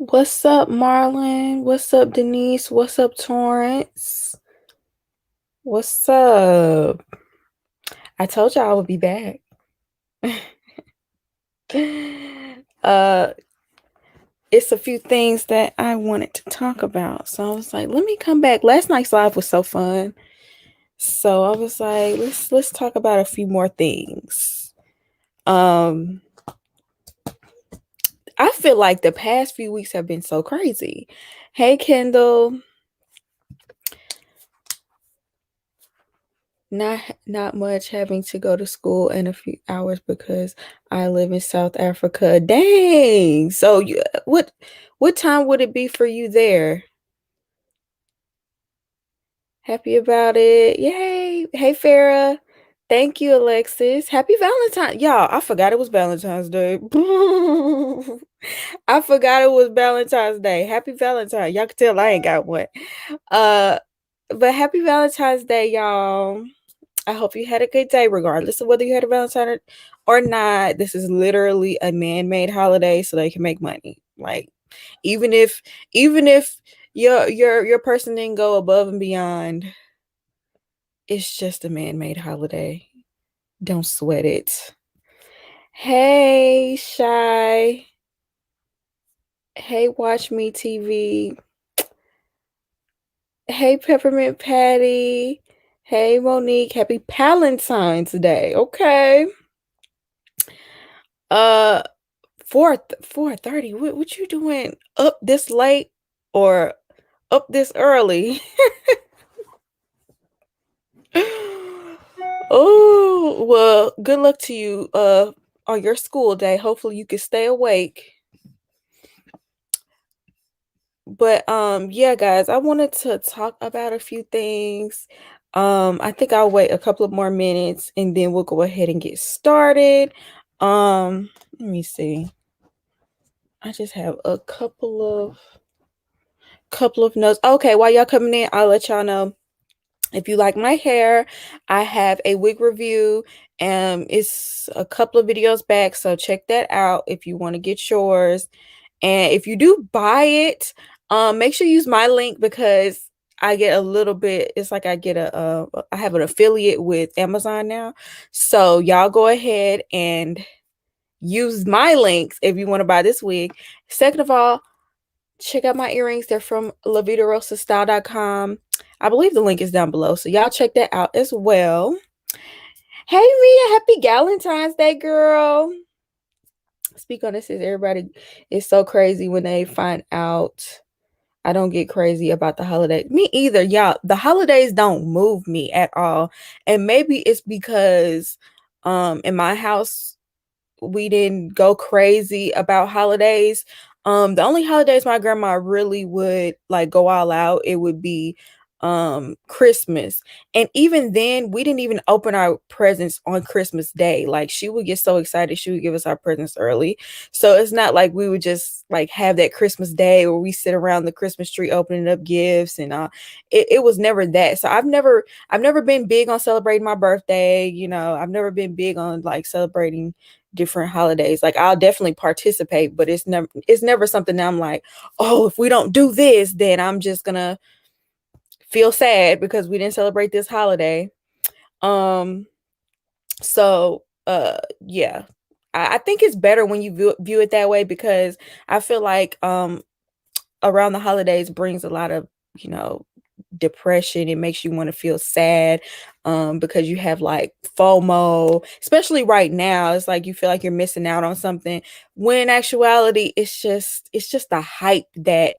What's up, Marlon? What's up, Denise? What's up, Torrance? What's up? I told y'all I would be back. uh, it's a few things that I wanted to talk about. So I was like, let me come back. Last night's live was so fun. So I was like, let's talk about a few more things. I feel like the past few weeks have been so crazy. Hey, Kendall. Not much, having to go to school in a few hours because I live in South Africa. Dang. So what time would it be for you there? Happy about it. Yay. Hey, Farah. Thank you, Alexis. Happy Valentine. Y'all, I forgot it was Valentine's Day. I forgot it was Valentine's Day. Happy Valentine. Y'all can tell I ain't got one. Uh, but happy Valentine's Day, y'all. I hope you had a good day, regardless of whether you had a Valentine or not. This is literally a man-made holiday, so they can make money. Like, even if your person didn't go above and beyond, it's just a man-made holiday. Don't sweat it. Hey, Shy. Hey, Watch Me TV. Hey, Peppermint Patty. Hey, Monique. Happy Valentine's Day. Okay. 4:30. What you doing up this late or up this early? Oh, well, good luck to you on your school day. Hopefully you can stay awake. But yeah, guys, I wanted to talk about a few things. I think I'll wait a couple of more minutes and then we'll go ahead and get started. Let me see. I just have a couple of notes. Okay, while y'all coming in, I'll let y'all know, if you like my hair, I have a wig review. It's a couple of videos back, so check that out if you want to get yours. And if you do buy it, make sure you use my link, because I get a little bit, it's like I get I have an affiliate with Amazon now. So y'all go ahead and use my links if you want to buy this wig. Second of all, check out my earrings. They're from lavitarosa.style.com. I believe the link is down below, so y'all check that out as well. Hey, Mia, happy Valentine's Day, girl. Speak on this, is everybody is so crazy when they find out. I don't get crazy about the holiday. Me either, y'all. The holidays don't move me at all. And maybe it's because in my house we didn't go crazy about holidays. The only holidays my grandma really would like go all out, it would be Christmas. And even then, we didn't even open our presents on Christmas Day. Like, she would get so excited, she would give us our presents early. So it's not like we would just like have that Christmas Day where we sit around the Christmas tree opening up gifts and it was never that. So I've never been big on celebrating my birthday. I've never been big on like celebrating different holidays. Like, I'll definitely participate, but it's never something that I'm like, oh, if we don't do this, then I'm just gonna feel sad because we didn't celebrate this holiday. So yeah, I think it's better when you view it that way, because I feel like around the holidays brings a lot of depression. It makes you want to feel sad, because you have like FOMO, especially right now. It's like you feel like you're missing out on something, when in actuality it's just the hype that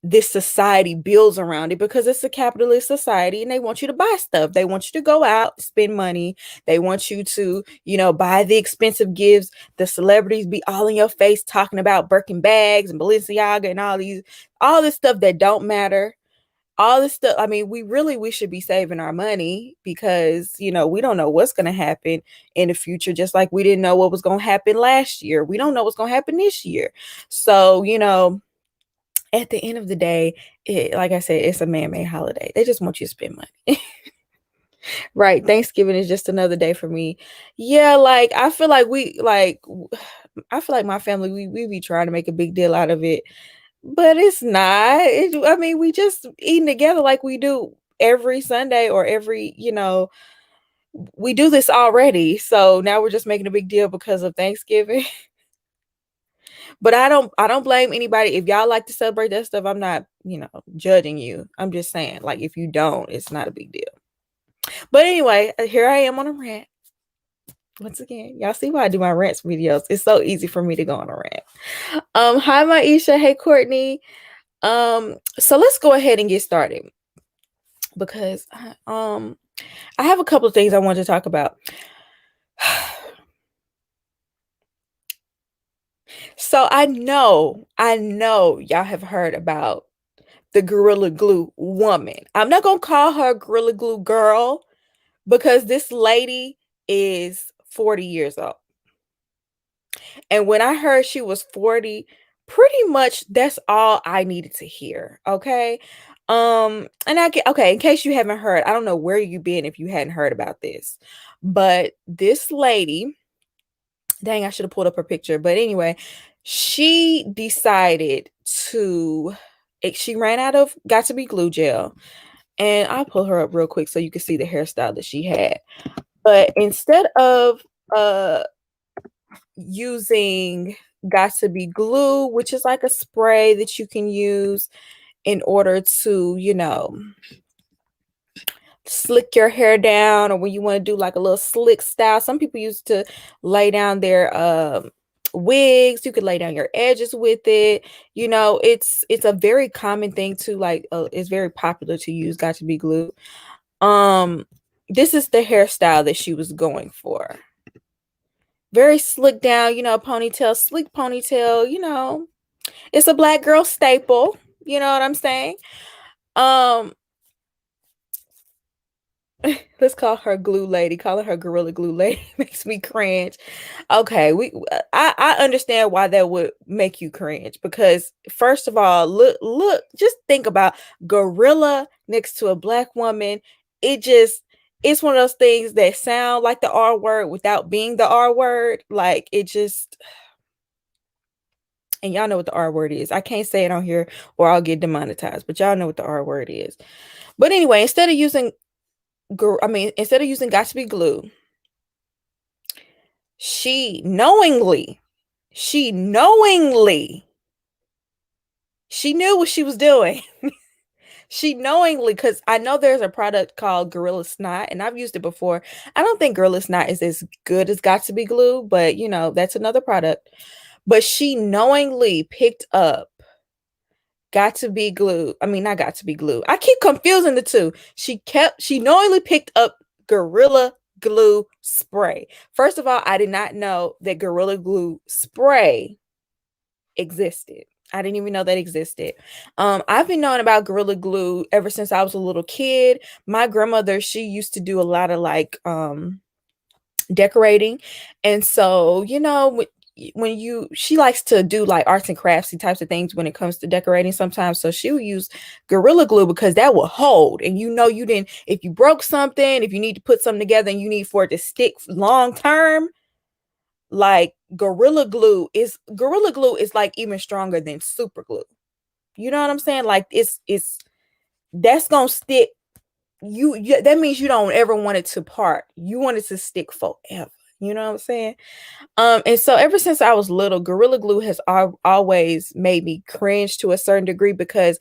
this society builds around it, because it's a capitalist society and they want you to buy stuff. They want you to go out, spend money. They want you to, buy the expensive gifts. The celebrities be all in your face talking about Birkin bags and Balenciaga and all this stuff that don't matter. All this stuff. I mean, we should be saving our money, because, we don't know what's going to happen in the future. Just like we didn't know what was going to happen last year. We don't know what's going to happen this year. So, at the end of the day, like I said, it's a man-made holiday. They just want you to spend money. Right. Thanksgiving is just another day for me. Yeah, like I feel like my family, we be trying to make a big deal out of it. But it's not. I mean, we just eating together like we do every Sunday or every, we do this already. So now we're just making a big deal because of Thanksgiving. But I don't blame anybody. If y'all like to celebrate that stuff, I'm not, judging you. I'm just saying, like, if you don't, it's not a big deal. But anyway, here I am on a rant. Once again, y'all see why I do my rants videos. It's so easy for me to go on a rant. Hi Maisha, hey Courtney. So let's go ahead and get started because I have a couple of things I want to talk about. So I know y'all have heard about the Gorilla Glue woman. I'm not gonna call her Gorilla Glue girl because this lady is 40 years old. And when I heard she was 40, pretty much that's all I needed to hear. Okay. And I get okay, in case you haven't heard, I don't know where you've been if you hadn't heard about this, but this lady, dang, I should have pulled up her picture. But anyway, she decided she ran out of got to be glue gel. And I'll pull her up real quick so you can see the hairstyle that she had. But instead of using got to be glue, which is like a spray that you can use in order to, slick your hair down, or when you want to do like a little slick style. Some people used to lay down their wigs. You could lay down your edges with it. It's a very common thing to like it's very popular to use got to be glue. This is the hairstyle that she was going for. Very slick down, ponytail, sleek ponytail, it's a black girl staple, you know what I'm saying? Um, let's call her glue lady. Calling her Gorilla Glue lady makes me cringe. Okay, I understand why that would make you cringe because first of all, look, just think about gorilla next to a black woman. It's one of those things that sound like the R word without being the R word. Like it just, and y'all know what the R word is. I can't say it on here or I'll get demonetized, but y'all know what the R word is. But anyway, instead of using got to be glue, she knowingly, she knew what she was doing. She knowingly, because I know there's a product called Gorilla Snot, and I've used it before. I don't think Gorilla Snot is as good as got to be glue, but that's another product. But she knowingly picked up got to be glue. I mean, not got to be glue. I keep confusing the two. She knowingly picked up Gorilla Glue spray. First of all, I did not know that Gorilla Glue spray existed. I didn't even know that existed. I've been knowing about Gorilla Glue ever since I was a little kid. My grandmother, she used to do a lot of like decorating. And so, she likes to do like arts and craftsy types of things when it comes to decorating sometimes. So she would use Gorilla Glue because that will hold. And you didn't, if you broke something, if you need to put something together and you need for it to stick long term, like Gorilla Glue is like even stronger than super glue. You know what I'm saying? Like it's that's gonna stick. That means you don't ever want it to part. You want it to stick forever. You know what I'm saying? And so ever since I was little, Gorilla Glue has always made me cringe to a certain degree because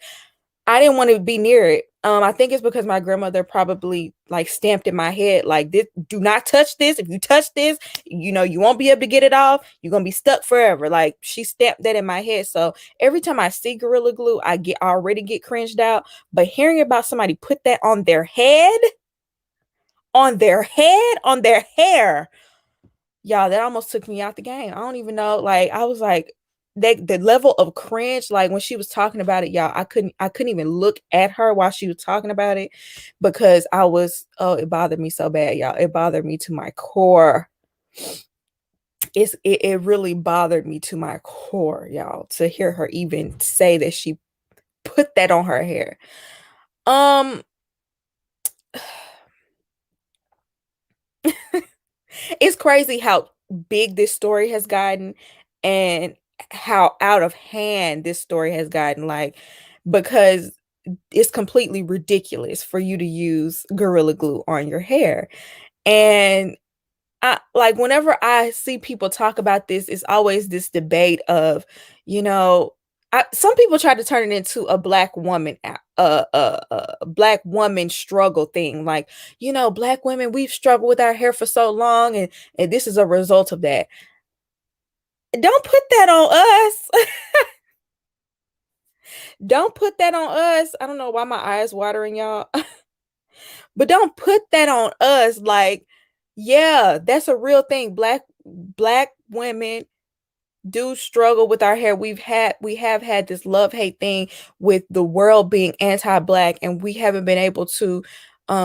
I didn't want to be near it. I think it's because my grandmother probably like stamped in my head, like, this, do not touch this. If you touch this, you won't be able to get it off. You're gonna be stuck forever. Like she stamped that in my head. So every time I see Gorilla Glue, I already get cringed out. But hearing about somebody put that on their head, on their hair, y'all, that almost took me out the game. I don't even know. Like I was like, the level of cringe, like when she was talking about it, y'all, I couldn't even look at her while she was talking about it because it bothered me so bad, y'all. It bothered me to my core. It really bothered me to my core, y'all, to hear her even say that she put that on her hair. It's crazy how big this story has gotten, and how out of hand this story has gotten, like, because it's completely ridiculous for you to use Gorilla Glue on your hair. And I like whenever I see people talk about this, it's always this debate of, you know, some people try to turn it into a black woman, black woman struggle thing. Like, you know, black women, we've struggled with our hair for so long, and this is a result of that. Don't put that on us. Don't put that on us. I don't know why my eyes watering, y'all. But don't put that on us. Like, yeah, that's a real thing. Black women do struggle with our hair. We have had this love-hate thing with the world being anti-black, and we haven't been able to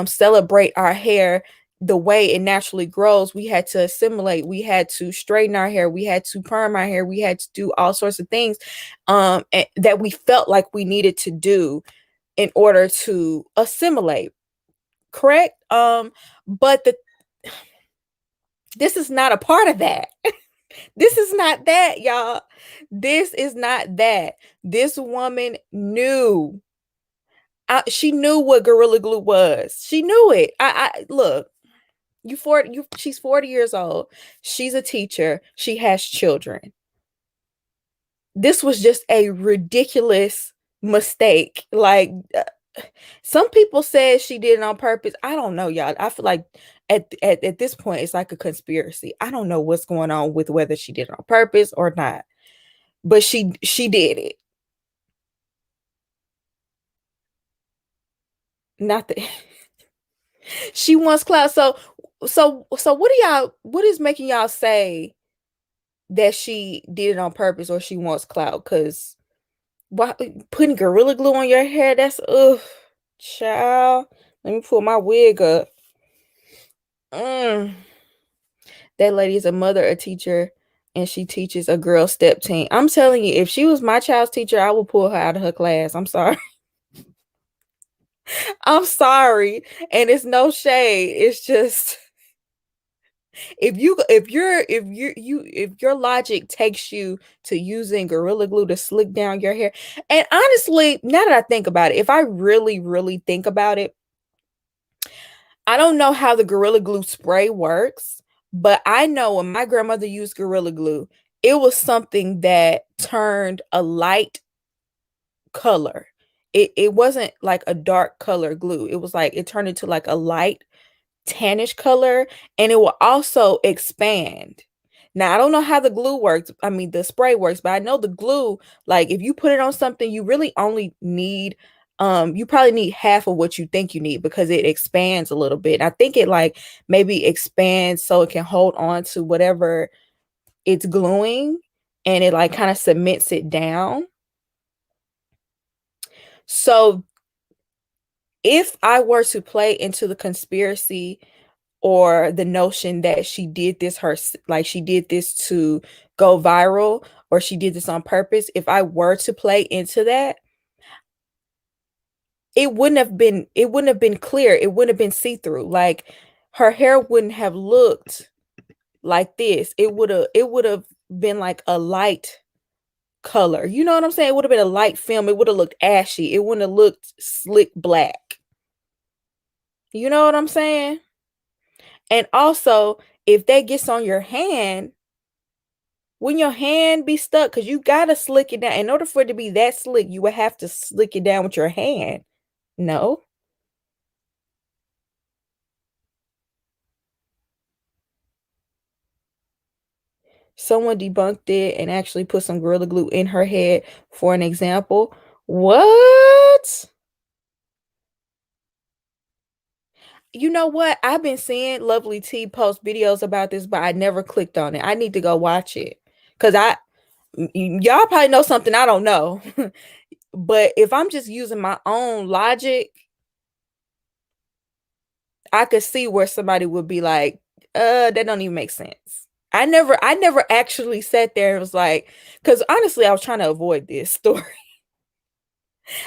celebrate our hair the way it naturally grows. We had to assimilate, we had to straighten our hair, we had to perm our hair, we had to do all sorts of things that we felt like we needed to do in order to assimilate. Correct? But this is not a part of that. This is not that, y'all. This is not that. This woman knew. She knew what Gorilla Glue was. She knew it. I look. She's 40 years old. She's a teacher. She has children. This was just a ridiculous mistake. Like, some people said she did it on purpose. I don't know, y'all. I feel like at this point, it's like a conspiracy. I don't know what's going on with whether she did it on purpose or not, but she did it. Not that she wants clout. So what is making y'all say that she did it on purpose or she wants clout? Because why putting Gorilla Glue on your hair? That's child. Let me pull my wig up. That lady is a mother, a teacher, and she teaches a girl step team. I'm telling you, if she was my child's teacher, I would pull her out of her class. I'm sorry. I'm sorry. And it's no shade. It's just if your logic takes you to using Gorilla Glue to slick down your hair. And honestly, now that I think about it, if I really, really think about it, I don't know how the Gorilla Glue spray works, but I know when my grandmother used Gorilla Glue, it was something that turned a light color. It wasn't like a dark color glue. It was like it turned into like a light tannish color, and it will also expand. Now, I don't know how the glue works. I mean, the spray works, but I know the glue, like if you put it on something, you really only need you probably need half of what you think you need because it expands a little bit. I think it like maybe expands so it can hold on to whatever it's gluing, and it like kind of cements it down. So if I were to play into the conspiracy or the notion that she did this like she did this to go viral or she did this on purpose, if I were to play into that, it wouldn't have been clear. It wouldn't have been see-through. Like her hair wouldn't have looked like this. It would have been like a light color. You know what I'm saying? It would have been a light film. It would have looked ashy. It wouldn't have looked slick black. You know what I'm saying? And also, if that gets on your hand, when your hand be stuck, because you gotta slick it down. In order for it to be that slick, you would have to slick it down with your hand. No. Someone debunked it and actually put some Gorilla Glue in her head for an example. What? You know what? I've been seeing Lovely T post videos about this, but I never clicked on it. I need to go watch it. Cause y'all probably know something I don't know. But if I'm just using my own logic, I could see where somebody would be like, that don't even make sense. I never actually sat there and was like, because honestly, I was trying to avoid this story.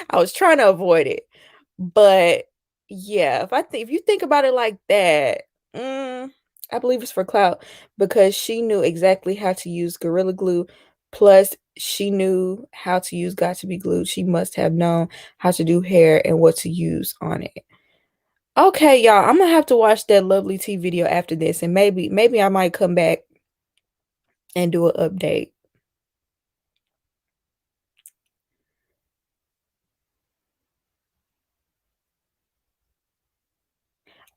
I was trying to avoid it. But yeah, if you think about it like that, I believe it's for clout because she knew exactly how to use Gorilla Glue. Plus, she knew how to use Got to Be Glued. She must have known how to do hair and what to use on it. Okay, y'all, I'm gonna have to watch that Lovely Tea video after this, and maybe I might come back and do an update.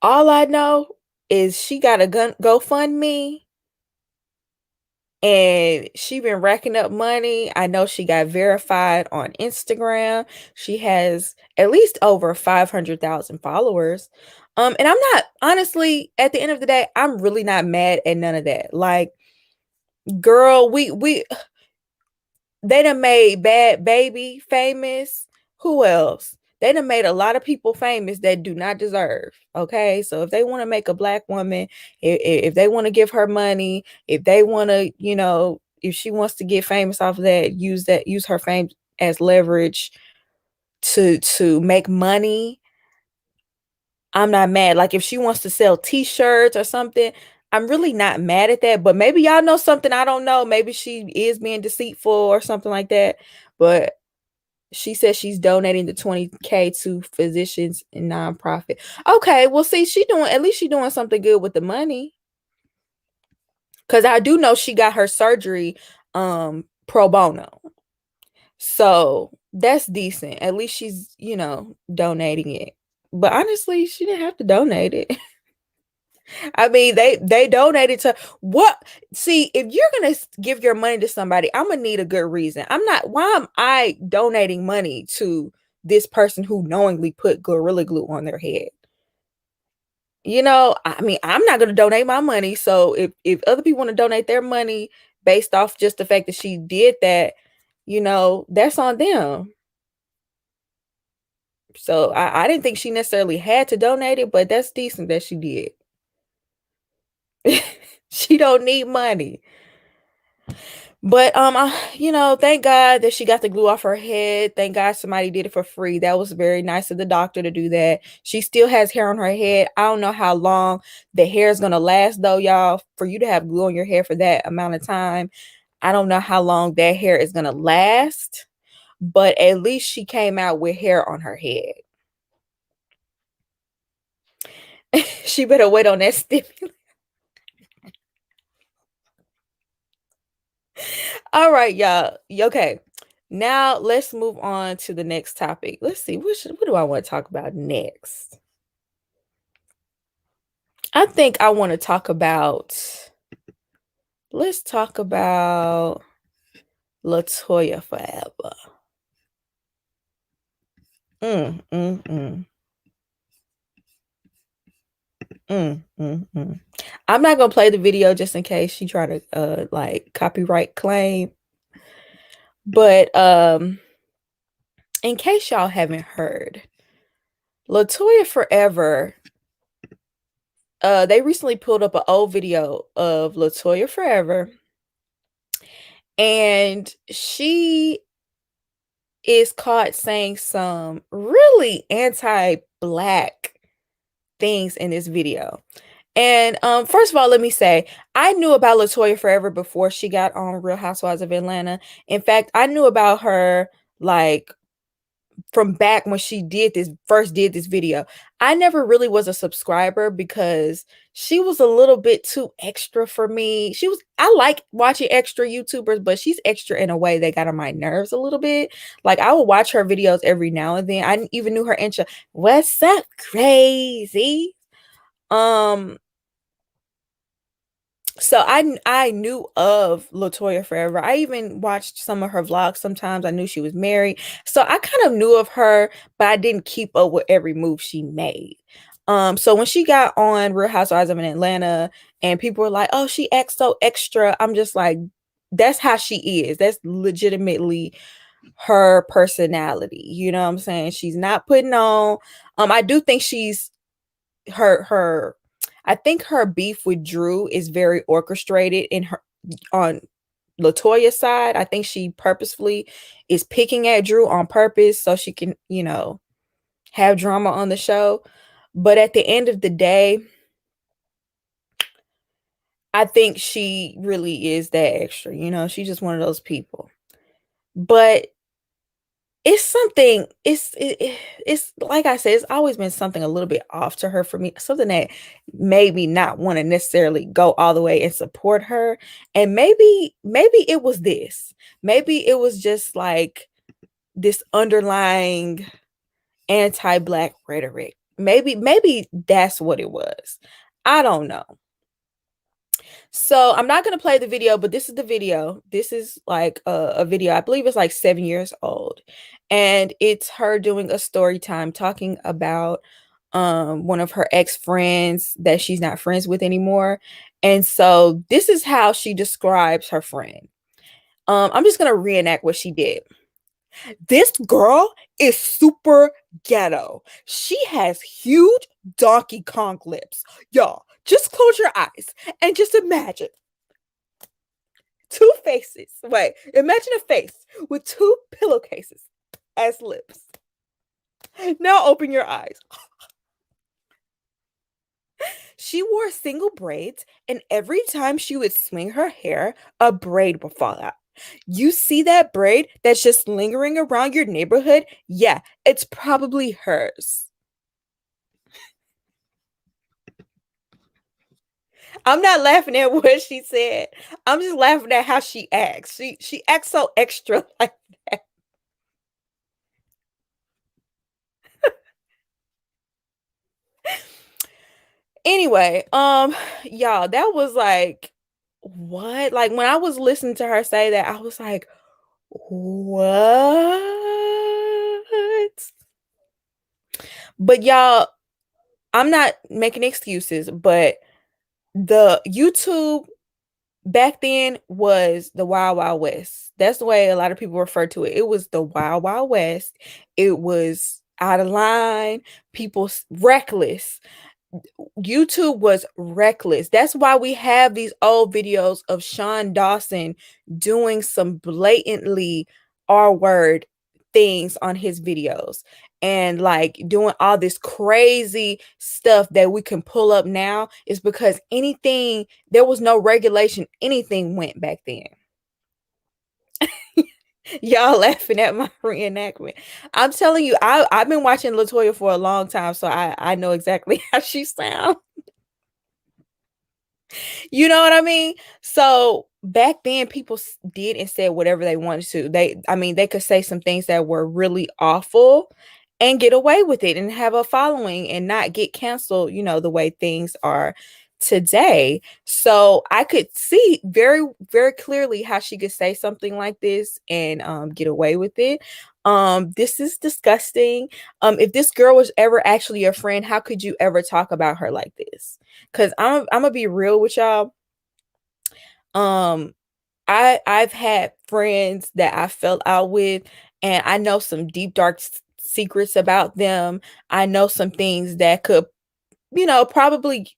All I know is she got a GoFundMe and she been racking up money. I know she got verified on Instagram. She has at least over 500,000 followers. And I'm not, honestly, at the end of the day, I'm really not mad at none of that. Like, girl, they done made Bad Baby famous. Who else? They done made a lot of people famous that do not deserve. Okay, so if they want to make a black woman, if they want to give her money, if they want to, if she wants to get famous off of that, use her fame as leverage to make money. I'm not mad. Like if she wants to sell t-shirts or something, I'm really not mad at that. But maybe y'all know something I don't know. Maybe she is being deceitful or something like that. But she says she's donating the 20K to physicians and nonprofit. Okay, well, see, at least she doing something good with the money. Cause I do know she got her surgery pro bono. So that's decent. At least she's, donating it. But honestly, she didn't have to donate it. I mean, they donated to what? See, if you're gonna give your money to somebody, I'm gonna need a good reason. Why am I donating money to this person who knowingly put Gorilla Glue on their head? I mean, I'm not gonna donate my money. So if other people want to donate their money based off just the fact that she did that, that's on them. So I didn't think she necessarily had to donate it, but that's decent that she did. She don't need money. But thank God that she got the glue off her head. Thank God somebody did it for free. That was very nice of the doctor to do that. She still has hair on her head. I don't know how long the hair is gonna last though, y'all. For you to have glue on your hair for that amount of time, I don't know how long that hair is gonna last. But at least she came out with hair on her head. She better wait on that stimulant. All right, y'all. Okay. Now let's move on to the next topic. Let's see. What do I want to talk about next? I think I want to talk about. Let's talk about LaToya Forever. Mm, mm, mm. Mm, mm, mm. I'm not gonna play the video just in case she try to like copyright claim. But in case y'all haven't heard, LaToya Forever, they recently pulled up an old video of LaToya Forever, and she is caught saying some really anti-black things in this video. And first of all, let me say, I knew about LaToya Forever before she got on Real Housewives of Atlanta. In fact, I knew about her like from back when she first did this video. I never really was a subscriber because she was a little bit too extra for me. I like watching extra YouTubers, but she's extra in a way that got on my nerves a little bit. Like I would watch her videos every now and then. I even knew her intro. What's up, crazy? So I knew of LaToya Forever. I even watched some of her vlogs. Sometimes I knew she was married. So I kind of knew of her, but I didn't keep up with every move she made. So when she got on Real Housewives of Atlanta and people were like, "Oh, she acts so extra." I'm just like, that's how she is. That's legitimately her personality. You know what I'm saying? She's not putting on. I do think her I think her beef with Drew is very orchestrated on LaToya's side. I think she purposefully is picking at Drew on purpose so she can, have drama on the show. But at the end of the day, I think she really is that extra, she's just one of those people. But it's something, it's like I said, it's always been something a little bit off to her for me, something that made me not want to necessarily go all the way and support her. And maybe it was this. Maybe it was just like this underlying anti-black rhetoric. Maybe that's what it was. I don't know. So I'm not going to play the video, but this is the video. This is like a video. I believe it's like 7 years old. And it's her doing a story time talking about one of her ex-friends that she's not friends with anymore. And so this is how she describes her friend. I'm just going to reenact what she did. This girl is super ghetto. She has huge Donkey Kong lips. Y'all, just close your eyes and just imagine two faces. Wait, imagine a face with two pillowcases as lips. Now open your eyes. She wore single braids, and every time she would swing her hair, a braid would fall out. You see that braid that's just lingering around your neighborhood? Yeah, it's probably hers. I'm not laughing at what she said. I'm just laughing at how she acts. She acts so extra like that. Anyway, y'all, that was like what? Like when I was listening to her say that, I was like, what? But y'all, I'm not making excuses, but the YouTube back then was the Wild Wild West. That's the way a lot of people refer to it. It was the Wild Wild West. It was out of line, people reckless. YouTube was reckless. That's why we have these old videos of Sean Dawson doing some blatantly R-word things on his videos and like doing all this crazy stuff that we can pull up now is because anything, there was no regulation, anything went back then. Y'all laughing at my reenactment. I'm telling you, I've been watching LaToya for a long time, so I know exactly how she sounds. You know what I mean? So back then, people did and said whatever they wanted to. I mean, they could say some things that were really awful and get away with it and have a following and not get canceled, the way things are today. So I could see very, very clearly how she could say something like this and get away with it. This is disgusting. If this girl was ever actually a friend, how could you ever talk about her like this? Because I'm gonna be real with y'all. Um, I've had friends that I fell out with, and I know some deep dark secrets about them. I know some things that could, probably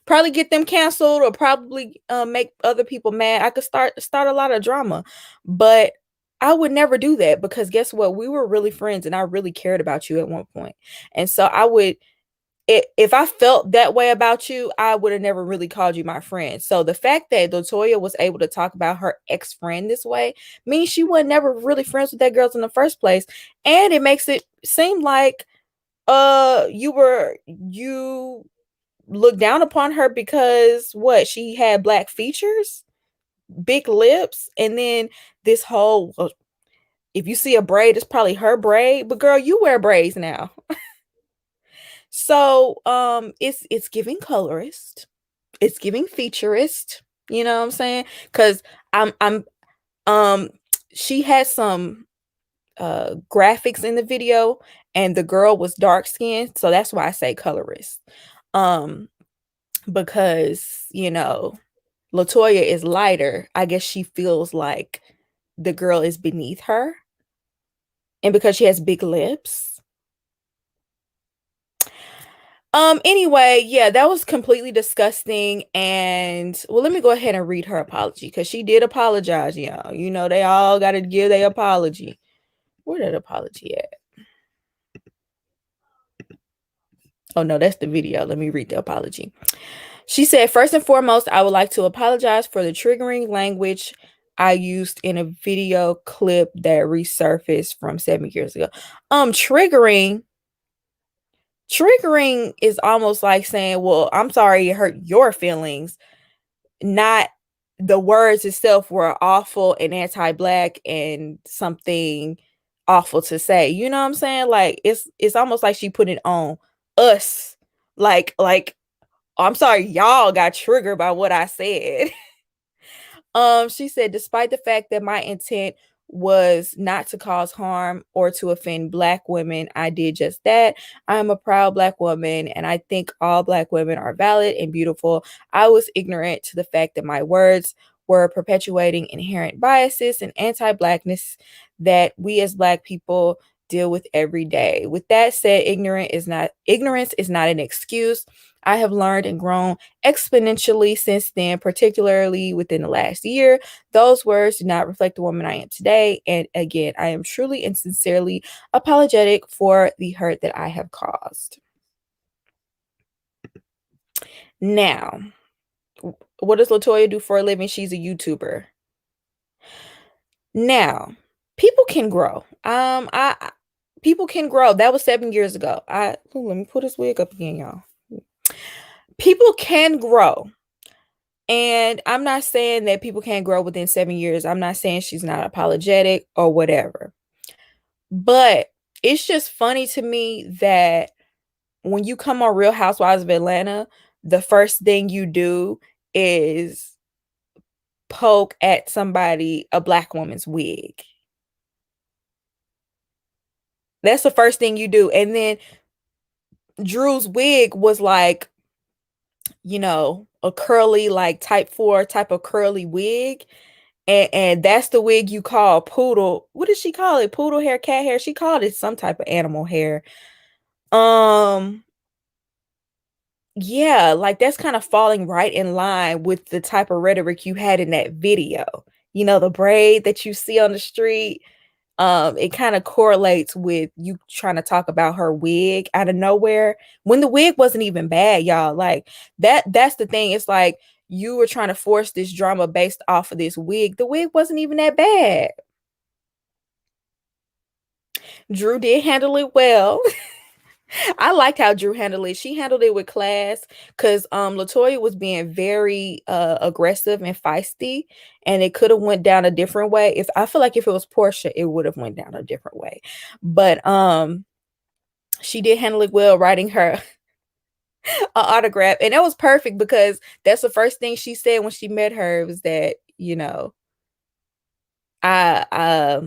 probably get them canceled or probably make other people mad. I could start a lot of drama, but I would never do that because guess what? We were really friends, and I really cared about you at one point, and so I would if I felt that way about you, I would have never really called you my friend. So the fact that LaToya was able to talk about her ex-friend this way means she was never really friends with that girl in the first place. And it makes it seem like you look down upon her because what? She had black features, big lips, and then this whole if you see a braid, it's probably her braid. But girl, you wear braids now. So it's giving colorist, it's giving featurist, you know what I'm saying? Because I'm she had some graphics in the video and the girl was dark skinned, so that's why I say colorist. Because LaToya is lighter, I guess she feels like the girl is beneath her. And because she has big lips. Anyway, yeah, that was completely disgusting. And well, let me go ahead and read her apology because she did apologize, y'all. They all got to give their apology. Where that apology at? Oh no, that's the video. Let me read the apology. She said, first and foremost, I would like to apologize for the triggering language I used in a video clip that resurfaced from 7 years ago. Triggering is almost like saying, well, I'm sorry it hurt your feelings, not the words itself were awful and anti-black and something awful to say. You know what I'm saying? Like it's almost like she put it on us. Like I'm sorry, y'all got triggered by what I said. She said, despite the fact that my intent was not to cause harm or to offend Black women, I did just that. I am a proud Black woman, and I think all Black women are valid and beautiful. I was ignorant to the fact that my words were perpetuating inherent biases and anti-Blackness that we as Black people deal with every day. With that said, ignorance is not an excuse. I have learned and grown exponentially since then, particularly within the last year. Those words do not reflect the woman I am today. And again, I am truly and sincerely apologetic for the hurt that I have caused. Now, what does LaToya do for a living? She's a YouTuber. Now, people can grow. People can grow. That was 7 years ago. Let me put this wig up again, y'all. People can grow. And I'm not saying that people can't grow within 7 years. I'm not saying she's not apologetic or whatever. But it's just funny to me that when you come on Real Housewives of Atlanta, the first thing you do is poke at a Black woman's wig. That's the first thing you do. And then Drew's wig was like, a curly, like type 4 type of curly wig. And that's the wig you call poodle. What did she call it? Poodle hair, cat hair? She called it some type of animal hair. Yeah, like that's kind of falling right in line with the type of rhetoric you had in that video. The braid that you see on the street. It kind of correlates with you trying to talk about her wig out of nowhere when the wig wasn't even bad, y'all. Like that's the thing. It's like you were trying to force this drama based off of this wig. The wig wasn't even that bad. Drew did handle it well. I liked how Drew handled it. She handled it with class because LaToya was being very aggressive and feisty, and it could have went down a different way. If I feel like if it was Portia, it would have went down a different way. But she did handle it well, writing her an autograph, and that was perfect because that's the first thing she said when she met her was that I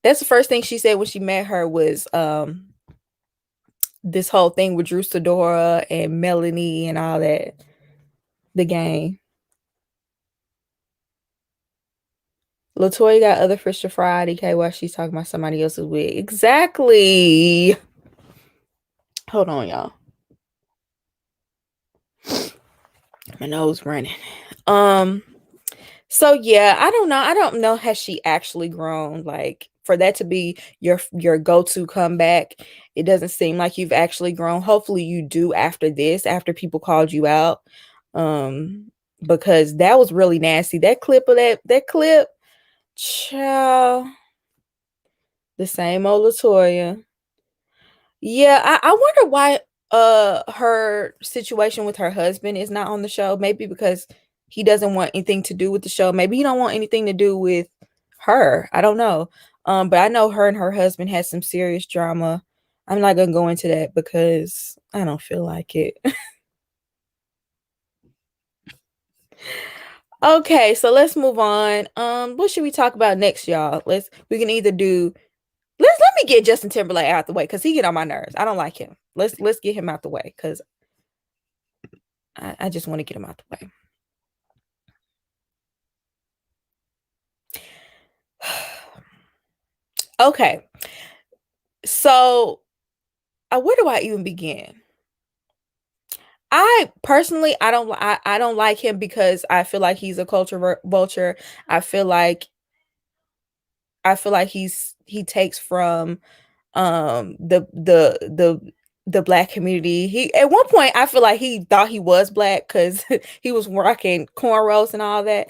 that's the first thing she said when she met her was this whole thing with Drew Sidora and Melanie and all that. The game. LaToya got other fish to fry. DK, while she's talking about somebody else's wig. Exactly. Hold on, y'all. My nose running. So yeah, I don't know. I don't know. Has she actually grown? Like for that to be your go-to comeback, it doesn't seem like you've actually grown. Hopefully you do after this, after people called you out. Because that was really nasty. That clip of that clip, child. The same old LaToya. Yeah, I wonder why her situation with her husband is not on the show. Maybe because he doesn't want anything to do with the show. Maybe he don't want anything to do with her. I don't know. But I know her and her husband had some serious drama. I'm not gonna go into that because I don't feel like it. Okay, so let's move on. What should we talk about next, y'all? We can either do let me get Justin Timberlake out the way because he get on my nerves. I don't like him. Let's get him out the way because I just want to get him out the way. Okay, so where do I even begin? I personally, I don't like him because I feel like he's a culture vulture. I feel like he takes from the the black community. He at one point I feel like he thought he was black because he was rocking cornrows and all that.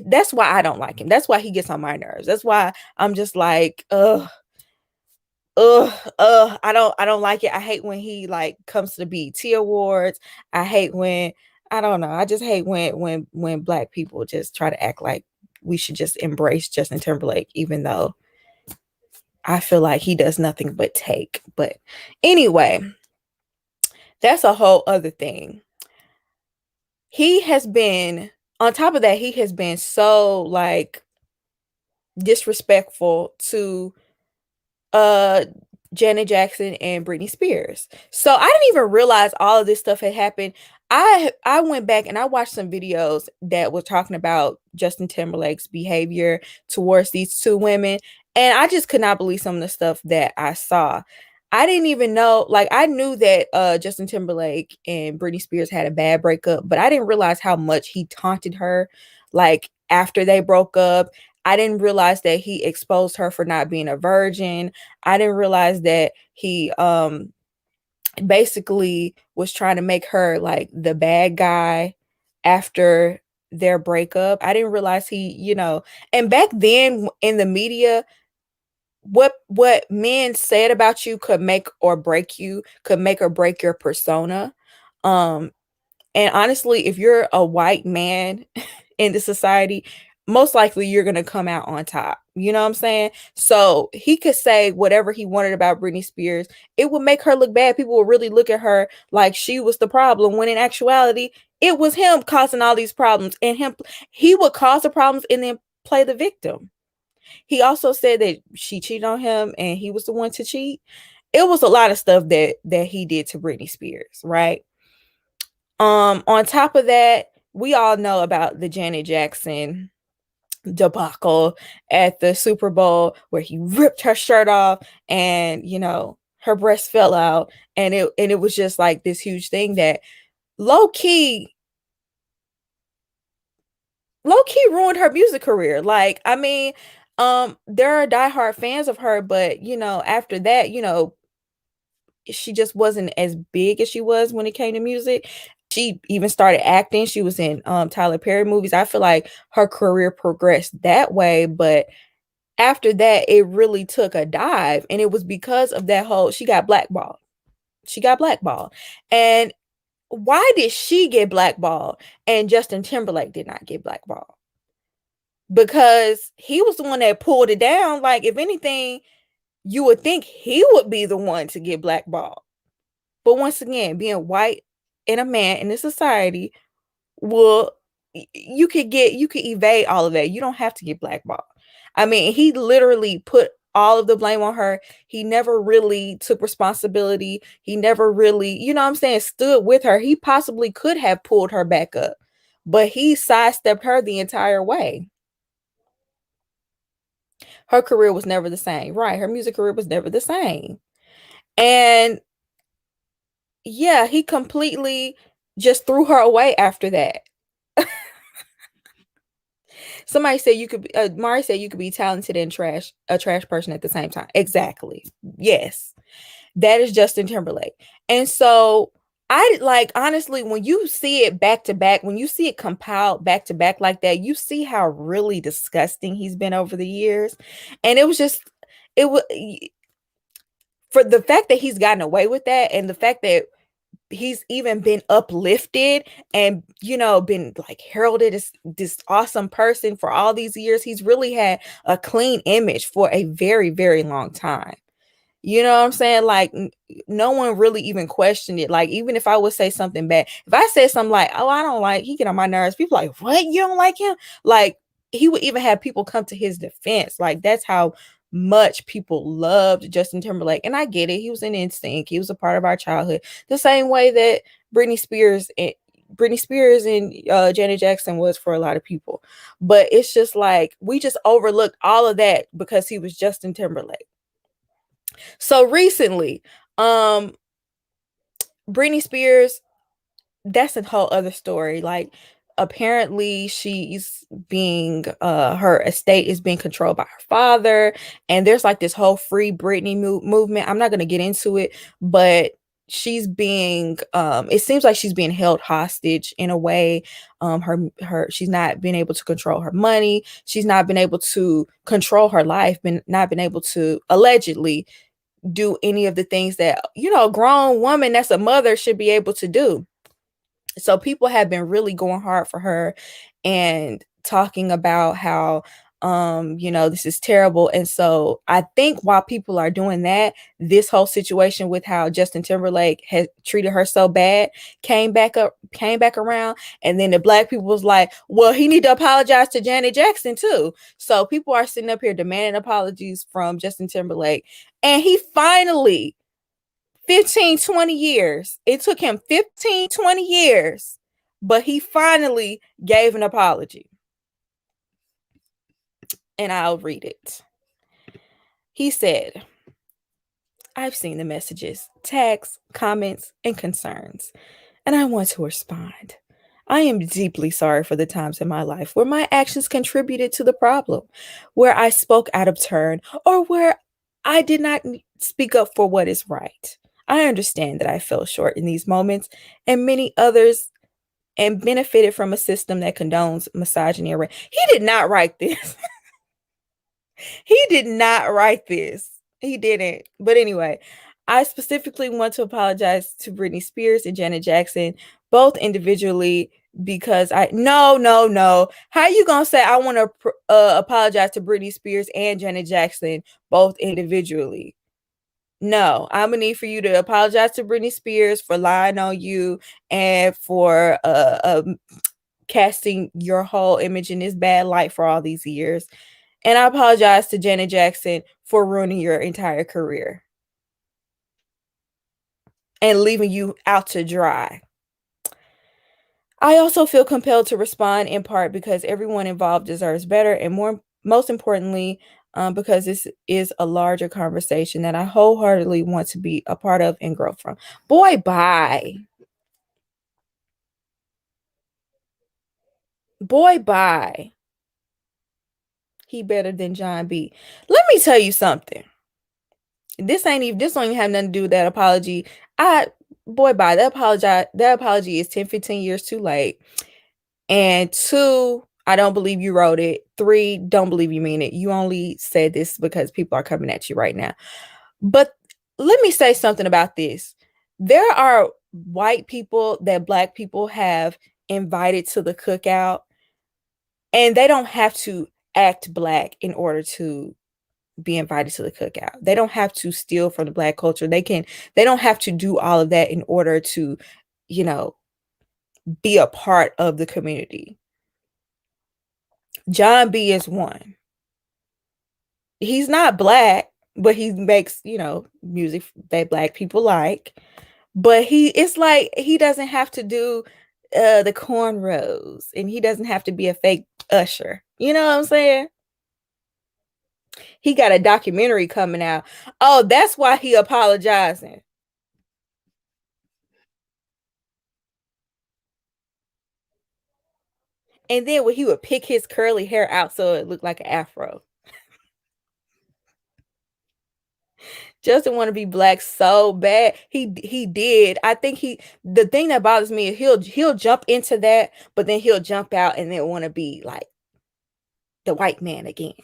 That's why I don't like him. That's why he gets on my nerves. That's why I'm just like, I don't like it. I hate when he like comes to the BET Awards. I hate when I don't know. I just hate when black people just try to act like we should just embrace Justin Timberlake, even though I feel like he does nothing but take. But anyway, that's a whole other thing. He has been, on top of that, he has been so like disrespectful to uh Janet Jackson and Britney Spears. So I didn't even realize all of this stuff had happened. I went back and I watched some videos that were talking about Justin Timberlake's behavior towards these two women, and I just could not believe some of the stuff that I saw. I didn't even know, like I knew that Justin Timberlake and Britney Spears had a bad breakup, but I didn't realize how much he taunted her like after they broke up. I didn't realize that he exposed her for not being a virgin. I didn't realize that he basically was trying to make her like the bad guy after their breakup. I didn't realize and back then in the media, what men said about you could make or break you, could make or break your persona. Um and honestly, if you're a white man in the society, most likely you're going to come out on top. You know what I'm saying? So he could say whatever he wanted about Britney Spears. It would make her look bad. People would really look at her like she was the problem, when in actuality, it was him causing all these problems. And he would cause the problems and then play the victim. He also said that she cheated on him and he was the one to cheat. It was a lot of stuff that he did to Britney Spears, right? On top of that, we all know about the Janet Jackson debacle at the Super Bowl where he ripped her shirt off and her breast fell out, and it was just like this huge thing that low key ruined her music career. Like, I mean, there are diehard fans of her, but after that, she just wasn't as big as she was when it came to music. She even started acting. She was in Tyler Perry movies. I feel like her career progressed that way, but after that, it really took a dive, and it was because of that whole, she got blackballed. She got blackballed. And why did she get blackballed and Justin Timberlake did not get blackballed? Because he was the one that pulled it down. Like, if anything, you would think he would be the one to get blackballed. But once again, being white and a man in this society, will you could evade all of that. You don't have to get blackballed. I mean, he literally put all of the blame on her. He never really took responsibility. He never really, stood with her. He possibly could have pulled her back up, but he sidestepped her the entire way. Her career was never the same. Right. Her music career was never the same. And yeah, he completely just threw her away after that. Somebody said you could Mari said you could be talented and a trash person at the same time. Exactly. Yes. That is Justin Timberlake. And so I like, honestly, when you see it back to back, when you see it compiled back to back like that, you see how really disgusting he's been over the years. And it was for the fact that he's gotten away with that, and the fact that he's even been uplifted and been like heralded as this awesome person for all these years. He's really had a clean image for a very, very long time. You know what I'm saying? Like, no one really even questioned it. Like, even if I would say something bad, if I said something like, oh, I don't like, he get on my nerves, people like, what, you don't like him? Like, he would even have people come to his defense. Like, that's how much people loved Justin Timberlake. And I get it. He was in NSYNC. He was a part of our childhood. The same way that Britney Spears and Janet Jackson was for a lot of people. But it's just like, we just overlooked all of that because he was Justin Timberlake. So recently, Britney Spears, that's a whole other story. Like, apparently she's being her estate is being controlled by her father, and there's like this whole free Britney movement. I'm not going to get into it, but she's being it seems like she's being held hostage in a way. Her she's not been able to control her money, she's not been able to control her life, not been able to allegedly do any of the things that, you know, a grown woman that's a mother should be able to do. So people have been really going hard for her and talking about how you know, this is terrible. And so I think while people are doing that, this whole situation with how Justin Timberlake had treated her so bad came back around, and then the black people was like, well, he need to apologize to Janet Jackson too. So people are sitting up here demanding apologies from Justin Timberlake, and he finally 15-20 years. It took him 15-20 years, but he finally gave an apology. And I'll read it. He said, I've seen the messages, tags, comments, and concerns, and I want to respond. I am deeply sorry for the times in my life where my actions contributed to the problem, where I spoke out of turn, or where I did not speak up for what is right. I understand that I fell short in these moments, and many others, and benefited from a system that condones misogyny. He did not write this. He did not write this. He didn't. But anyway, I specifically want to apologize to Britney Spears and Janet Jackson, both individually, because no. How you gonna say I want to apologize to Britney Spears and Janet Jackson both individually? No, I'm gonna need for you to apologize to Britney Spears for lying on you and for casting your whole image in this bad light for all these years. And I apologize to Janet Jackson for ruining your entire career and leaving you out to dry. I also feel compelled to respond in part because everyone involved deserves better, and most importantly, because this is a larger conversation that I wholeheartedly want to be a part of and grow from. Boy, bye. Boy, bye. He better than John B. Let me tell you something. This don't even have nothing to do with that apology. Boy, bye. That apology is 10-15 years too late. And 2, I don't believe you wrote it. 3, don't believe you mean it. You only said this because people are coming at you right now. But let me say something about this. There are white people that black people have invited to the cookout, and they don't have to act black in order to be invited to the cookout. They don't have to steal from the black culture. They don't have to do all of that in order to, you know, be a part of the community. John B is one. He's not black, but he makes, you know, music that black people like. But it's like he doesn't have to do the cornrows, and he doesn't have to be a fake usher. You know what I'm saying? He got a documentary coming out. Oh, that's why he apologizing. And then when he would pick his curly hair out so it looked like an afro. Justin want to be black so bad. He did. I think the thing that bothers me is he'll jump into that, but then he'll jump out and then want to be like the white man again.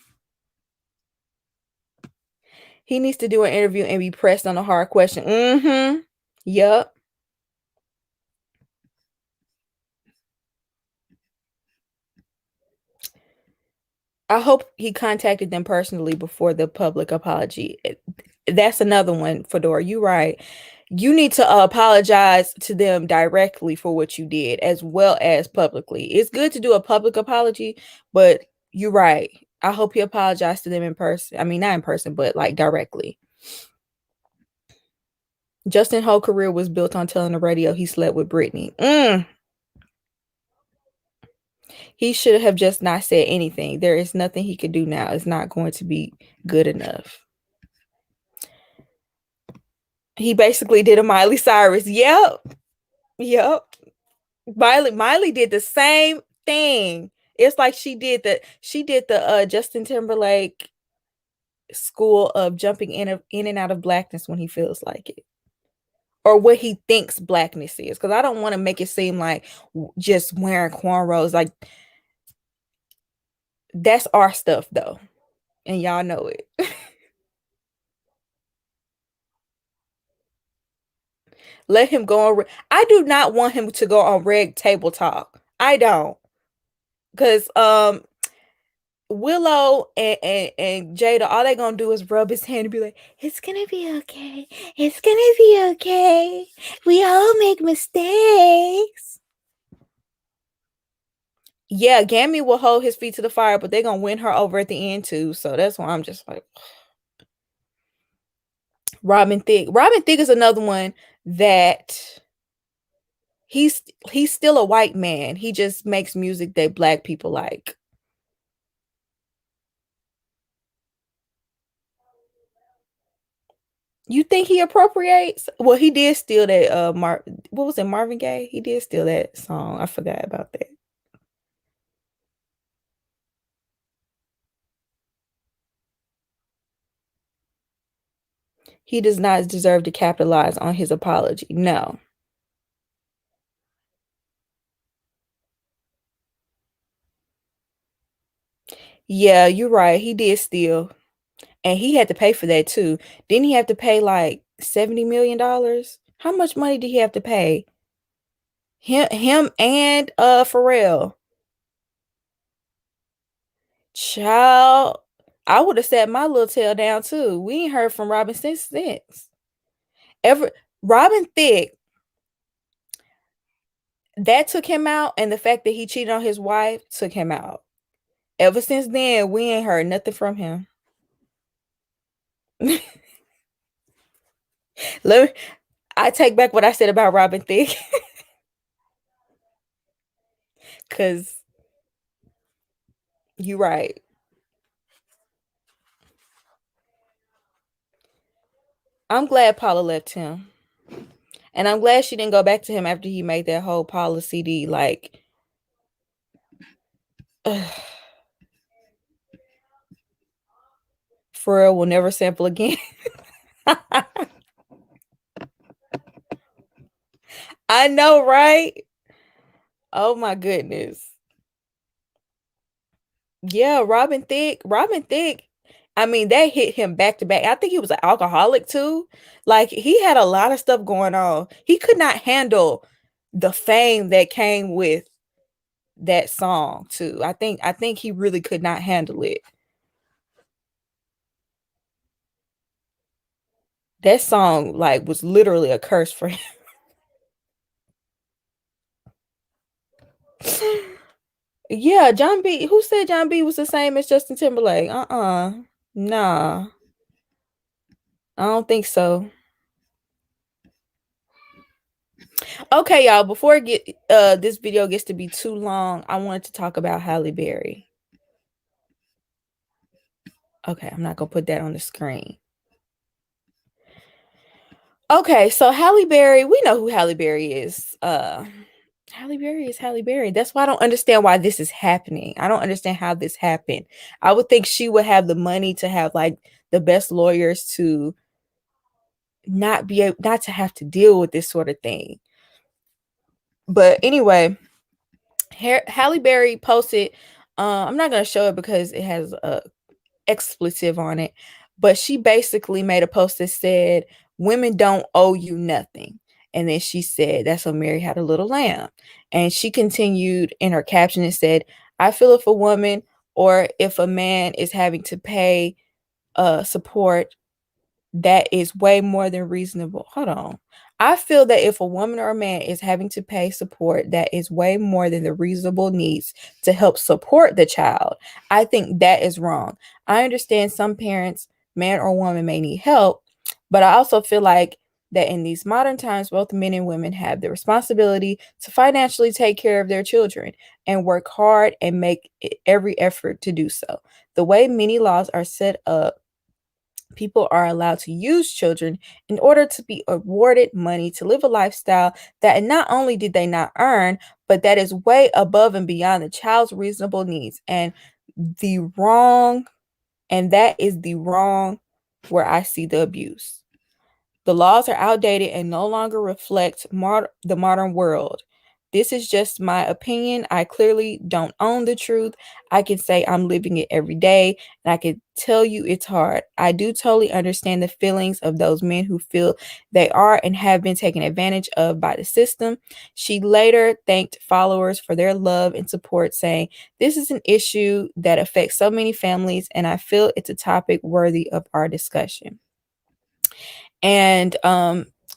He needs to do an interview and be pressed on a hard question. Mm-hmm. Yup. I hope he contacted them personally before the public apology. That's another one, Fedora. You right. You need to apologize to them directly for what you did, as well as publicly. It's good to do a public apology, but you're right. I hope he apologized to them in person. I mean, not in person, but like directly. Justin's whole career was built on telling the radio he slept with Britney. He should have just not said anything. There is nothing he could do now. It's not going to be good enough. He basically did a Miley Cyrus. Yep. Miley did the same thing. It's like she did the Justin Timberlake school of jumping in and out of blackness when he feels like it, or what he thinks blackness is. Because I don't want to make it seem like just wearing cornrows. Like, that's our stuff though, and y'all know it. Let him go on. I do not want him to go on Red Table Talk. I don't, because Willow and Jada, all they gonna do is rub his hand and be like, "It's gonna be okay. It's gonna be okay. We all make mistakes." Yeah, Gammy will hold his feet to the fire, but they're gonna win her over at the end too. So that's why I'm just like, Robin Thicke. Robin Thicke is another one that he's still a white man. He just makes music that black people like. You think he appropriates? Well, he did steal that what was it, Marvin Gaye? He did steal that song. I forgot about that. He does not deserve to capitalize on his apology. No. Yeah, you're right. He did steal. And he had to pay for that too. Didn't he have to pay like $70 million? How much money did he have to pay? Him and Pharrell. Child, I would have sat my little tail down too. We ain't heard from Robin since. Ever Robin Thicke, that took him out, and the fact that he cheated on his wife took him out. Ever since then, we ain't heard nothing from him. Let me, I take back what I said about Robin Thicke. Cause you're right. I'm glad Paula left him. And I'm glad she didn't go back to him after he made that whole Paula CD. Like, Pharrell will never sample again. I know, right? Oh my goodness. Yeah, Robin Thicke, I mean, that hit him back to back. I think he was an alcoholic too. Like, he had a lot of stuff going on. He could not handle the fame that came with that song too. I think he really could not handle it. That song like was literally a curse for him. Yeah, John B. Who said John B was the same as Justin Timberlake? Nah. I don't think so. Okay, y'all, before this video gets to be too long, I wanted to talk about Halle Berry. Okay, I'm not gonna put that on the screen. Okay, so Halle Berry, we know who Halle Berry is. Halle Berry is Halle Berry. That's why I don't understand why this is happening. I don't understand how this happened. I would think she would have the money to have like the best lawyers to not to have to deal with this sort of thing. But anyway, Halle Berry posted. I'm not gonna show it because it has a expletive on it, but she basically made a post that said, "Women don't owe you nothing." And then she said, "That's when Mary had a little lamb." And she continued in her caption and said, "I feel if a woman or if a man is having to pay support, that is way more than reasonable." Hold on. I feel that if a woman or a man is having to pay support, that is way more than the reasonable needs to help support the child. I think that is wrong. I understand some parents, man or woman, may need help, but I also feel like that in these modern times, both men and women have the responsibility to financially take care of their children and work hard and make every effort to do so. The way many laws are set up People are allowed to use children in order to be awarded money to live a lifestyle that not only did they not earn, but that is way above and beyond the child's reasonable needs. The wrong, and that is the wrong where I see the abuse. The laws are outdated and no longer reflect the modern world. This is just my opinion. I clearly don't own the truth. I can say I'm living it every day, and I can tell you it's hard. I do totally understand the feelings of those men who feel they are and have been taken advantage of by the system. She later thanked followers for their love and support, saying, "This is an issue that affects so many families, and I feel it's a topic worthy of our discussion." And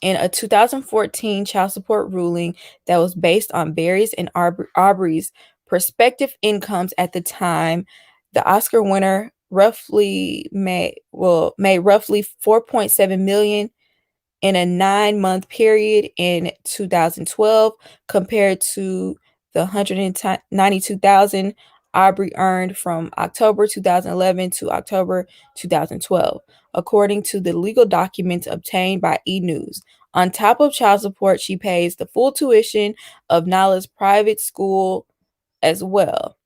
in a 2014 child support ruling that was based on Berry's and Aubrey's prospective incomes at the time, the Oscar winner made roughly 4.7 million in a 9-month period in 2012 compared to the 192,000 Aubrey earned from October 2011 to October 2012, according to the legal documents obtained by E! News. On top of child support, she pays the full tuition of Nala's private school as well.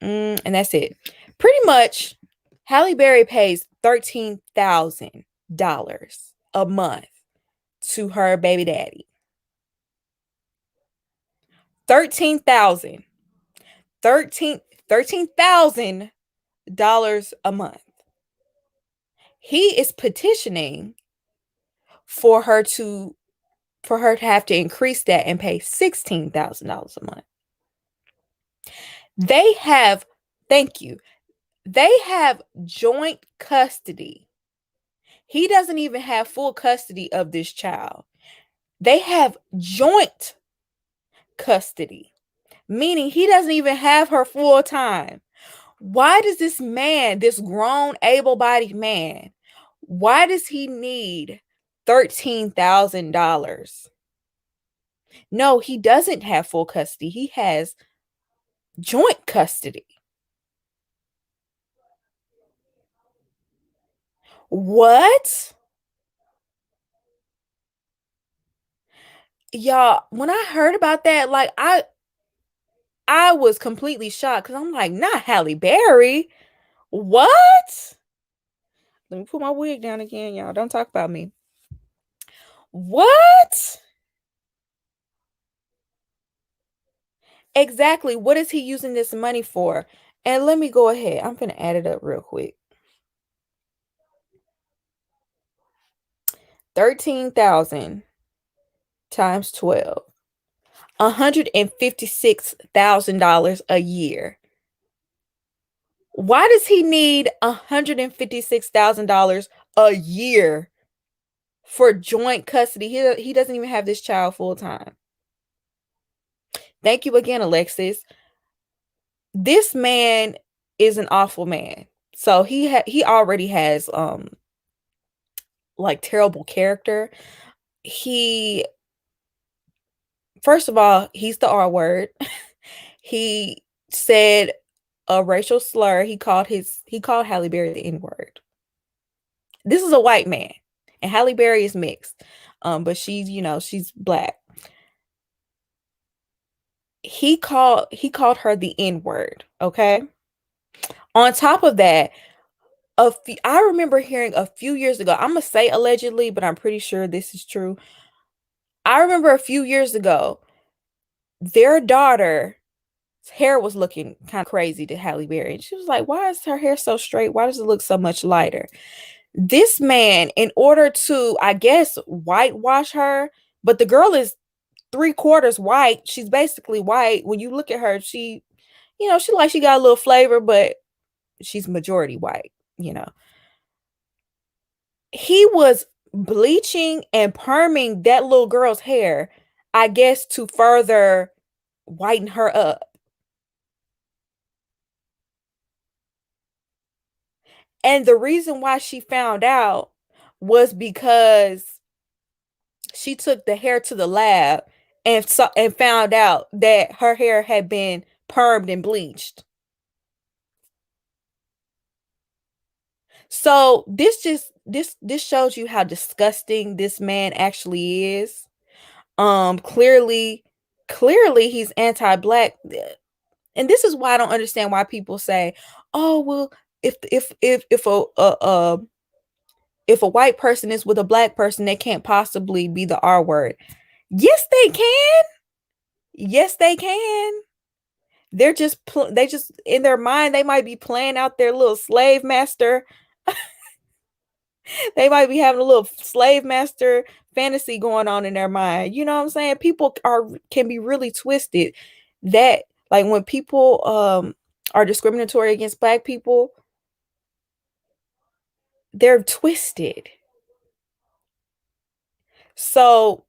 And that's it. Pretty much, Halle Berry pays $13,000 a month to her baby daddy. 13,000. $13,000 a month. He is petitioning for her to have to increase that and pay $16,000 a month. They have, thank you. They have joint custody. He doesn't even have full custody of this child. They have joint custody, meaning he doesn't even have her full time. Why does this man, this grown, able-bodied man, why does he need $13,000? No, he doesn't have full custody. He has joint custody. What? Y'all, when I heard about that, like I was completely shocked because I'm like, not Halle Berry. What? Let me put my wig down again, y'all. Don't talk about me. What? Exactly. What is he using this money for? And let me go ahead. I'm going to add it up real quick. 13,000 times 12. $156,000 a year. Why does he need $156,000 a year for joint custody? He doesn't even have this child full time. Thank you again, Alexis. This man is an awful man. So he already has like terrible character. First of all, he's the R word. He said a racial slur. He called Halle Berry the N word. This is a white man, and Halle Berry is mixed, but she's black. He called her the N word. Okay. On top of that, I remember hearing a few years ago. I'm gonna say allegedly, but I'm pretty sure this is true. I remember a few years ago, their daughter's hair was looking kind of crazy to Halle Berry. And she was like, "Why is her hair so straight? Why does it look so much lighter?" This man, in order to, I guess, whitewash her, but the girl is 3/4 white. She's basically white. When you look at her, she got a little flavor, but she's majority white, He was bleaching and perming that little girl's hair, I guess, to further whiten her up. And the reason why she found out was because she took the hair to the lab and found out that her hair had been permed and bleached. So this shows you how disgusting this man actually is. Clearly he's anti-black. And this is why I don't understand why people say, "Oh, well, if a white person is with a black person, they can't possibly be the R word." Yes, they can. Yes, they can. They just in their mind they might be playing out their little slave master. They might be having a little slave master fantasy going on in their mind. You know what I'm saying? People are can be really twisted. That like when people are discriminatory against black people, they're twisted. So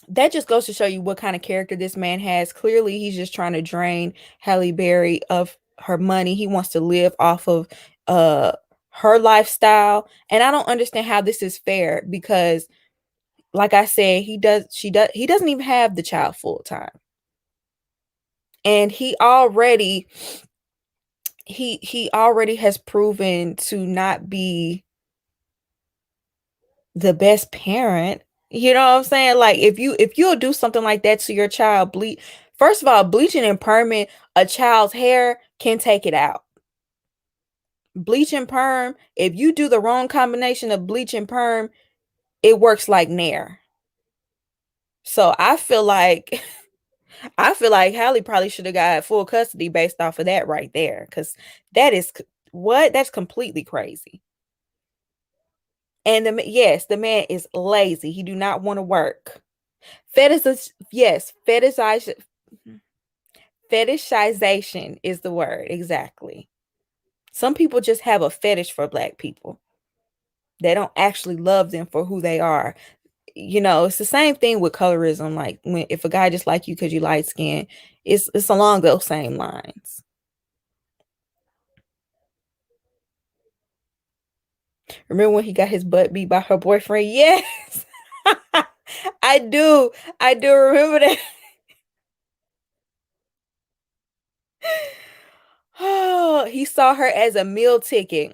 that just goes to show you what kind of character this man has. Clearly, he's just trying to drain Halle Berry of her money. He wants to live off of uh her lifestyle. And I don't understand how this is fair because like I said, he doesn't even have the child full time. And he already has proven to not be the best parent. You know what I'm saying? Like if you'll do something like that to your child, first of all, bleaching and perming a child's hair can take it out. Bleach and perm, if you do the wrong combination of bleach and perm, it works like Nair. So I feel like Halle probably should have got full custody based off of that right there, because that is what that's completely crazy. And yes, the man is lazy. He do not want to work. Yes, fetishization is the word exactly. Some people just have a fetish for black people. They don't actually love them for who they are. You know, it's the same thing with colorism. Like when if a guy just like you because you light skin, it's along those same lines. Remember when he got his butt beat by her boyfriend? Yes. I do. I do remember that. Oh, he saw her as a meal ticket.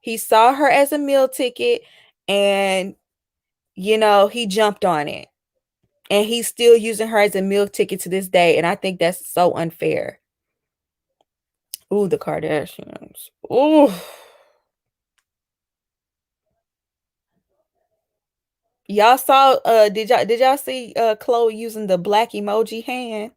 He saw her as a meal ticket and he jumped on it. And he's still using her as a meal ticket to this day. And I think that's so unfair. Ooh, the Kardashians. Ooh. Y'all saw did y'all see Chloe using the black emoji hand?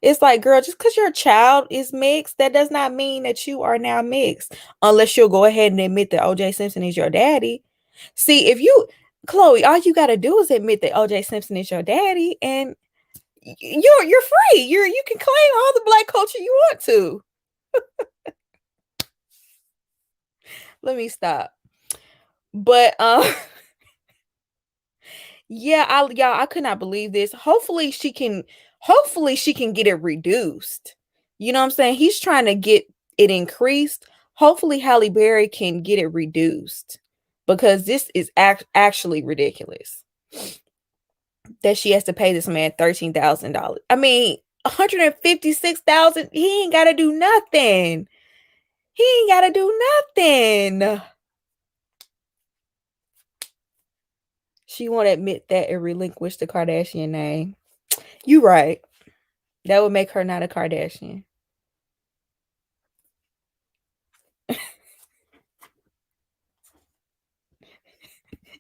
It's like, girl, just because your child is mixed, that does not mean that you are now mixed. Unless you'll go ahead and admit that OJ Simpson is your daddy. See, if you, Chloe, all you gotta do is admit that OJ Simpson is your daddy, and you're free. You can claim all the black culture you want to. Let me stop. But yeah, I could not believe this. Hopefully she can get it reduced. You know what I'm saying? He's trying to get it increased. Hopefully Halle Berry can get it reduced because this is actually ridiculous that she has to pay this man $13,000. I mean, 156,000. He ain't got to do nothing. He ain't got to do nothing. She won't admit that and relinquish the Kardashian name. You right. That would make her not a Kardashian.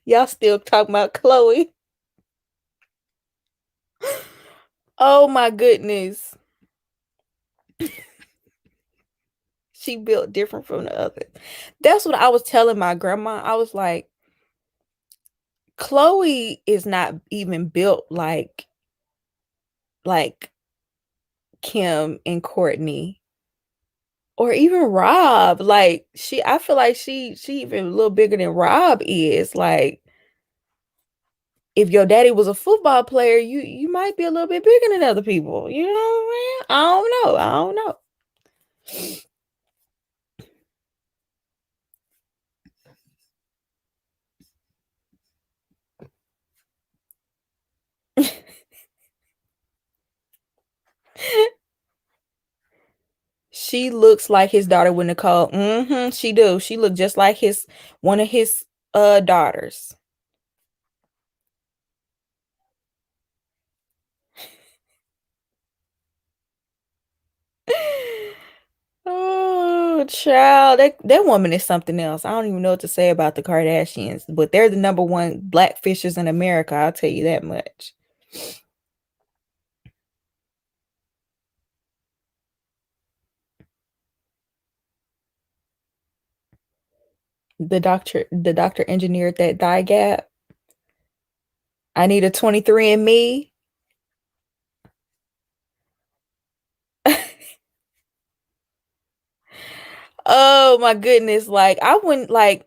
Y'all still talking about Chloe. Oh my goodness. She built different from the others. That's what I was telling my grandma. I was like, Chloe is not even built like Kim and Courtney or even Rob. Like I feel like she even a little bigger than Rob is. Like if your daddy was a football player, you might be a little bit bigger than other people. You know what I mean? I don't know. I don't know. She looks like his daughter with Nicole. She do. She look just like his one of his daughters. Oh, child, that woman is something else. I don't even know what to say about the Kardashians, but they're the number one blackfishers in America. I'll tell you that much. The doctor engineered that dye gap. I need a 23 and me. Oh my goodness. Like I wouldn't like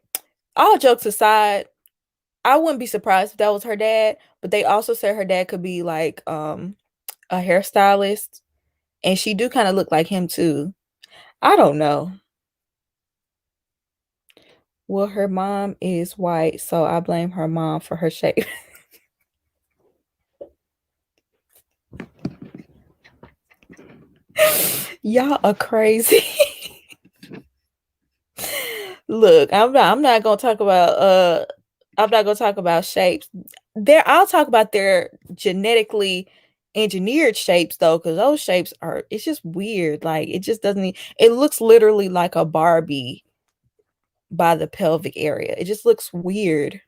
all jokes aside, I wouldn't be surprised if that was her dad, but they also said her dad could be like a hairstylist and she do kind of look like him too. I don't know. Well, her mom is white, so I blame her mom for her shape. Y'all are crazy. Look, I'm not gonna talk about I'm not gonna talk about shapes. I'll talk about their genetically engineered shapes though, because those shapes are it's just weird. Like it just doesn't it looks literally like a Barbie by the pelvic area. It just looks weird.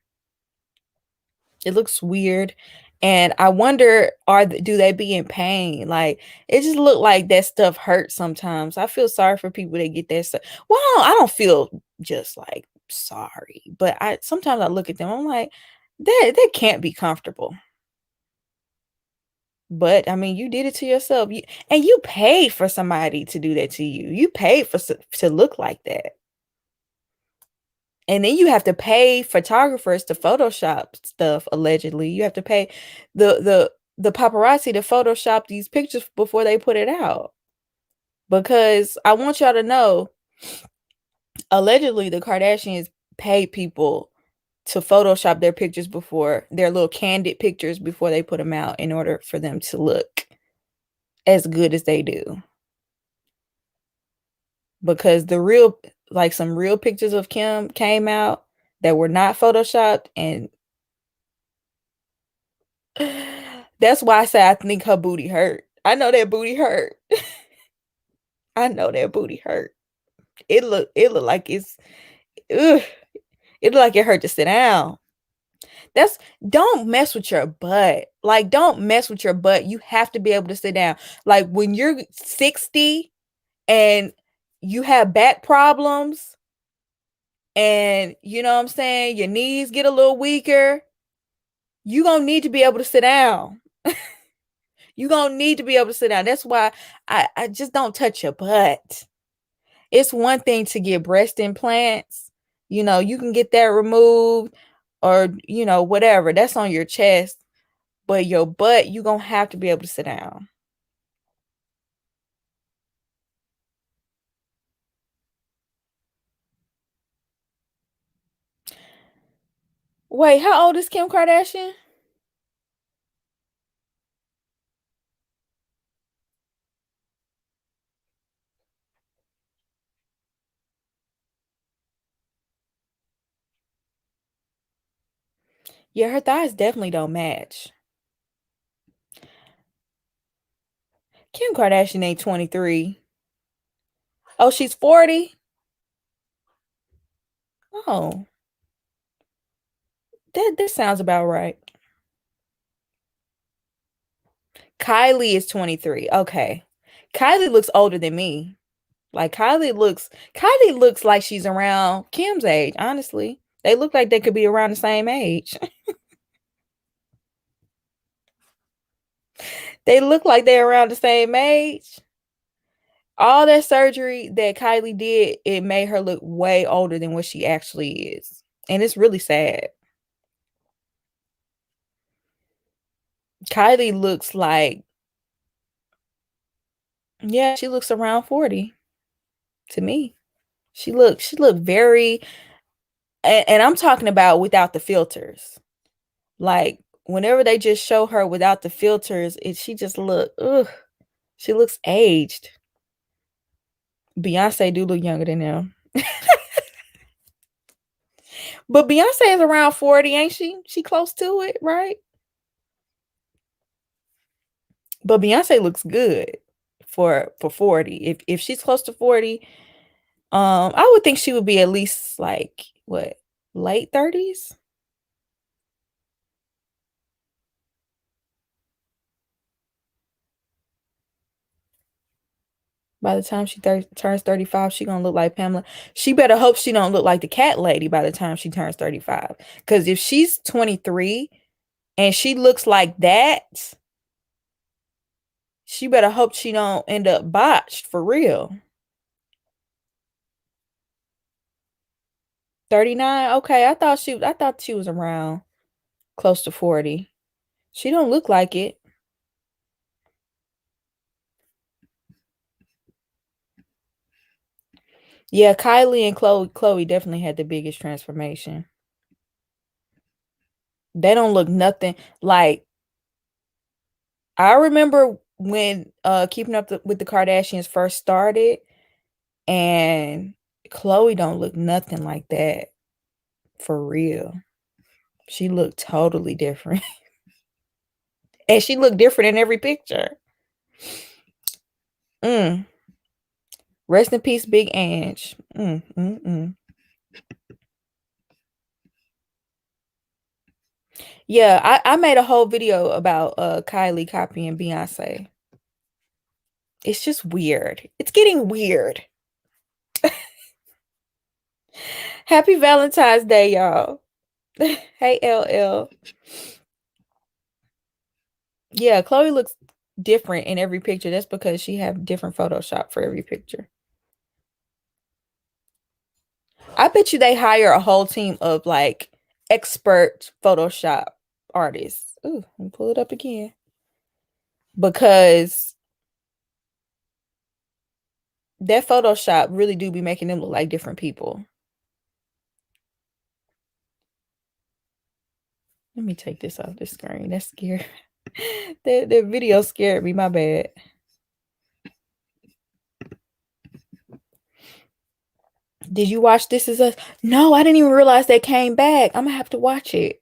It looks weird. And I wonder, do they be in pain? Like it just look like that stuff hurts sometimes. I feel sorry for people that get that stuff. Well, I don't feel just like sorry, but I sometimes I look at them, I'm like, that can't be comfortable. But I mean, you did it to yourself. And you paid for somebody to do that to you. You paid for to look like that. And then you have to pay photographers to Photoshop stuff allegedly. You have to pay the paparazzi to Photoshop these pictures before they put it out. Because I want y'all to know, allegedly the Kardashians paid people to Photoshop their pictures before their little candid pictures before they put them out in order for them to look as good as they do. Because the real like some real pictures of Kim came out that were not photoshopped and that's why I say I think her booty hurt. I know that booty hurt. I know that booty hurt. It look like ugh, it look like it hurt to sit down. That's don't mess with your butt. Like don't mess with your butt. You have to be able to sit down. Like when you're 60 and you have back problems and you know what I'm saying, your knees get a little weaker, you gonna need to be able to sit down. You gonna need to be able to sit down. That's why I just don't touch your butt. It's one thing to get breast implants. You know, you can get that removed or, you know, whatever. That's on your chest. But your butt, you gonna have to be able to sit down. Wait, how old is Kim Kardashian? Yeah, her thighs definitely don't match. Kim Kardashian ain't 23. Oh, she's 40? Oh, that sounds about right. Kylie is 23. Okay. Kylie looks older than me. Like Kylie looks like she's around Kim's age, honestly. They look like they could be around the same age. They look like they're around the same age. All that surgery that Kylie did, it made her look way older than what she actually is. And it's really sad. Kylie looks like, yeah, she looks around 40 to me. She looked very and I'm talking about without the filters. Like whenever they just show her without the filters, she just look ugh. She looks aged. Beyonce do look younger than them. But Beyonce is around 40, ain't she? She close to it, right? But Beyonce looks good for 40. If she's close to 40, I would think she would be at least like what, late 30s? By the time she turns 35, she gonna look like Pamela. She better hope she don't look like the cat lady by the time she turns 35. Because if she's 23 and she looks like that, she better hope she don't end up botched for real. 39? Okay, I thought she was around close to 40. She don't look like it. Yeah, Kylie and Chloe definitely had the biggest transformation. They don't look nothing like. I remember when Keeping Up with the Kardashians first started, and Chloe don't look nothing like that for real. She looked totally different. And she looked different in every picture. Mm. Rest in peace, Big Ange. Yeah, I made a whole video about Kylie copying Beyonce. It's just weird. It's getting weird. Happy Valentine's Day, y'all. Hey, LL. Yeah, Chloe looks different in every picture. That's because she have different Photoshop for every picture. I bet you they hire a whole team of like expert Photoshop artists. Ooh, let me pull it up again. Because that Photoshop really do be making them look like different people. Let me take this off the screen. That's scary. The video scared me. My bad. Did you watch This Is Us? No, I didn't even realize they came back. I'm gonna have to watch it.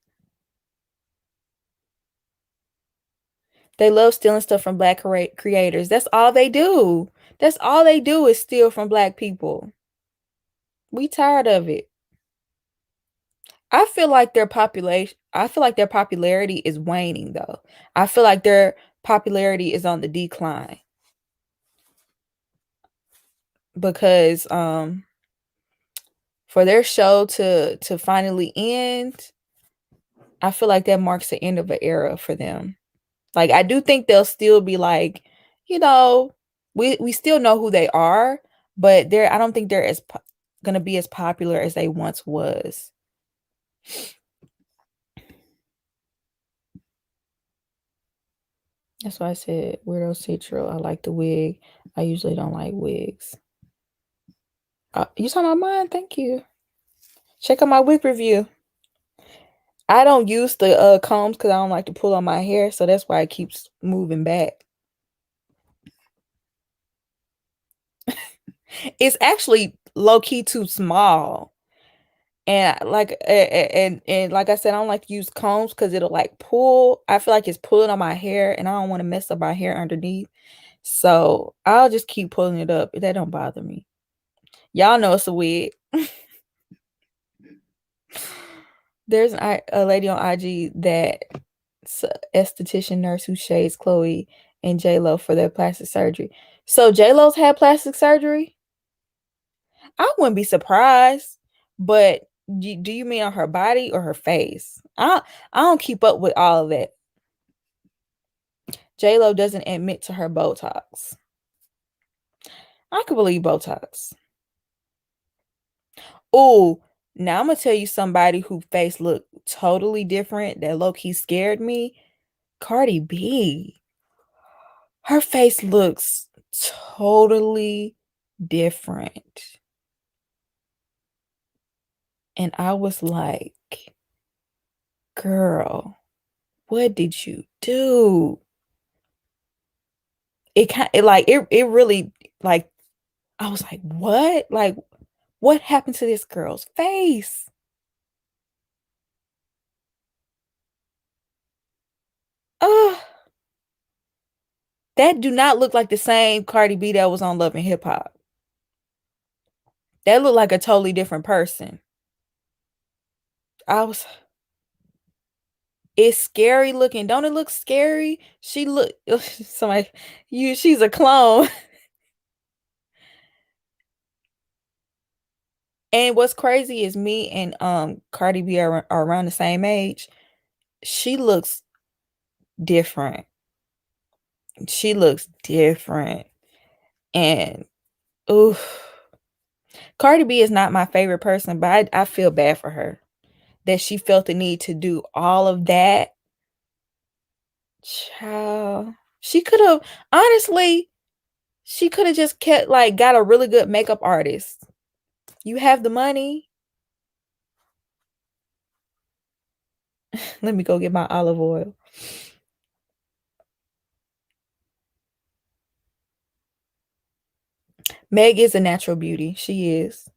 They love stealing stuff from black creators. That's all they do. That's all they do is steal from black people. We tired of it. I feel like their popularity is waning though. I feel like their popularity is on the decline because for their show to finally end, I feel like that marks the end of an era for them. Like I do think they'll still be like, you know, we still know who they are, but I don't think they're gonna be as popular as they once was. That's why I said Weirdo Citro. I like the wig. I usually don't like wigs. You talking about mine? Thank you. Check out my wig review. I don't use the combs because I don't like to pull on my hair, so that's why it keeps moving back. It's actually low key too small. And like I said, I don't like to use combs because it'll like pull. I feel like it's pulling on my hair, and I don't want to mess up my hair underneath. So I'll just keep pulling it up. That don't bother me. Y'all know it's a wig. There's a lady on IG that's a esthetician nurse who shades Chloe and J-Lo for their plastic surgery. So J-Lo's had plastic surgery? I wouldn't be surprised, but do you mean on her body or her face? I don't keep up with all of that. J-Lo doesn't admit to her Botox. I could believe Botox. Oh, now I'm gonna tell you somebody who face looked totally different that low-key scared me. Cardi B. Her face looks totally different. And I was like, girl, what did you do? It really like I was like, what? Like, what happened to this girl's face? Ugh. That do not look like the same Cardi B that was on Love and Hip Hop. That looked like a totally different person. I was It's scary looking. Don't it look scary? She look somebody she's a clone. And what's crazy is me and Cardi B are around the same age. She looks different. She looks different. And oof. Cardi B is not my favorite person, but I feel bad for her that she felt the need to do all of that. Child. She could have honestly, she could have just kept like got a really good makeup artist. You have the money. Let me go get my olive oil. Meg is a natural beauty. She is.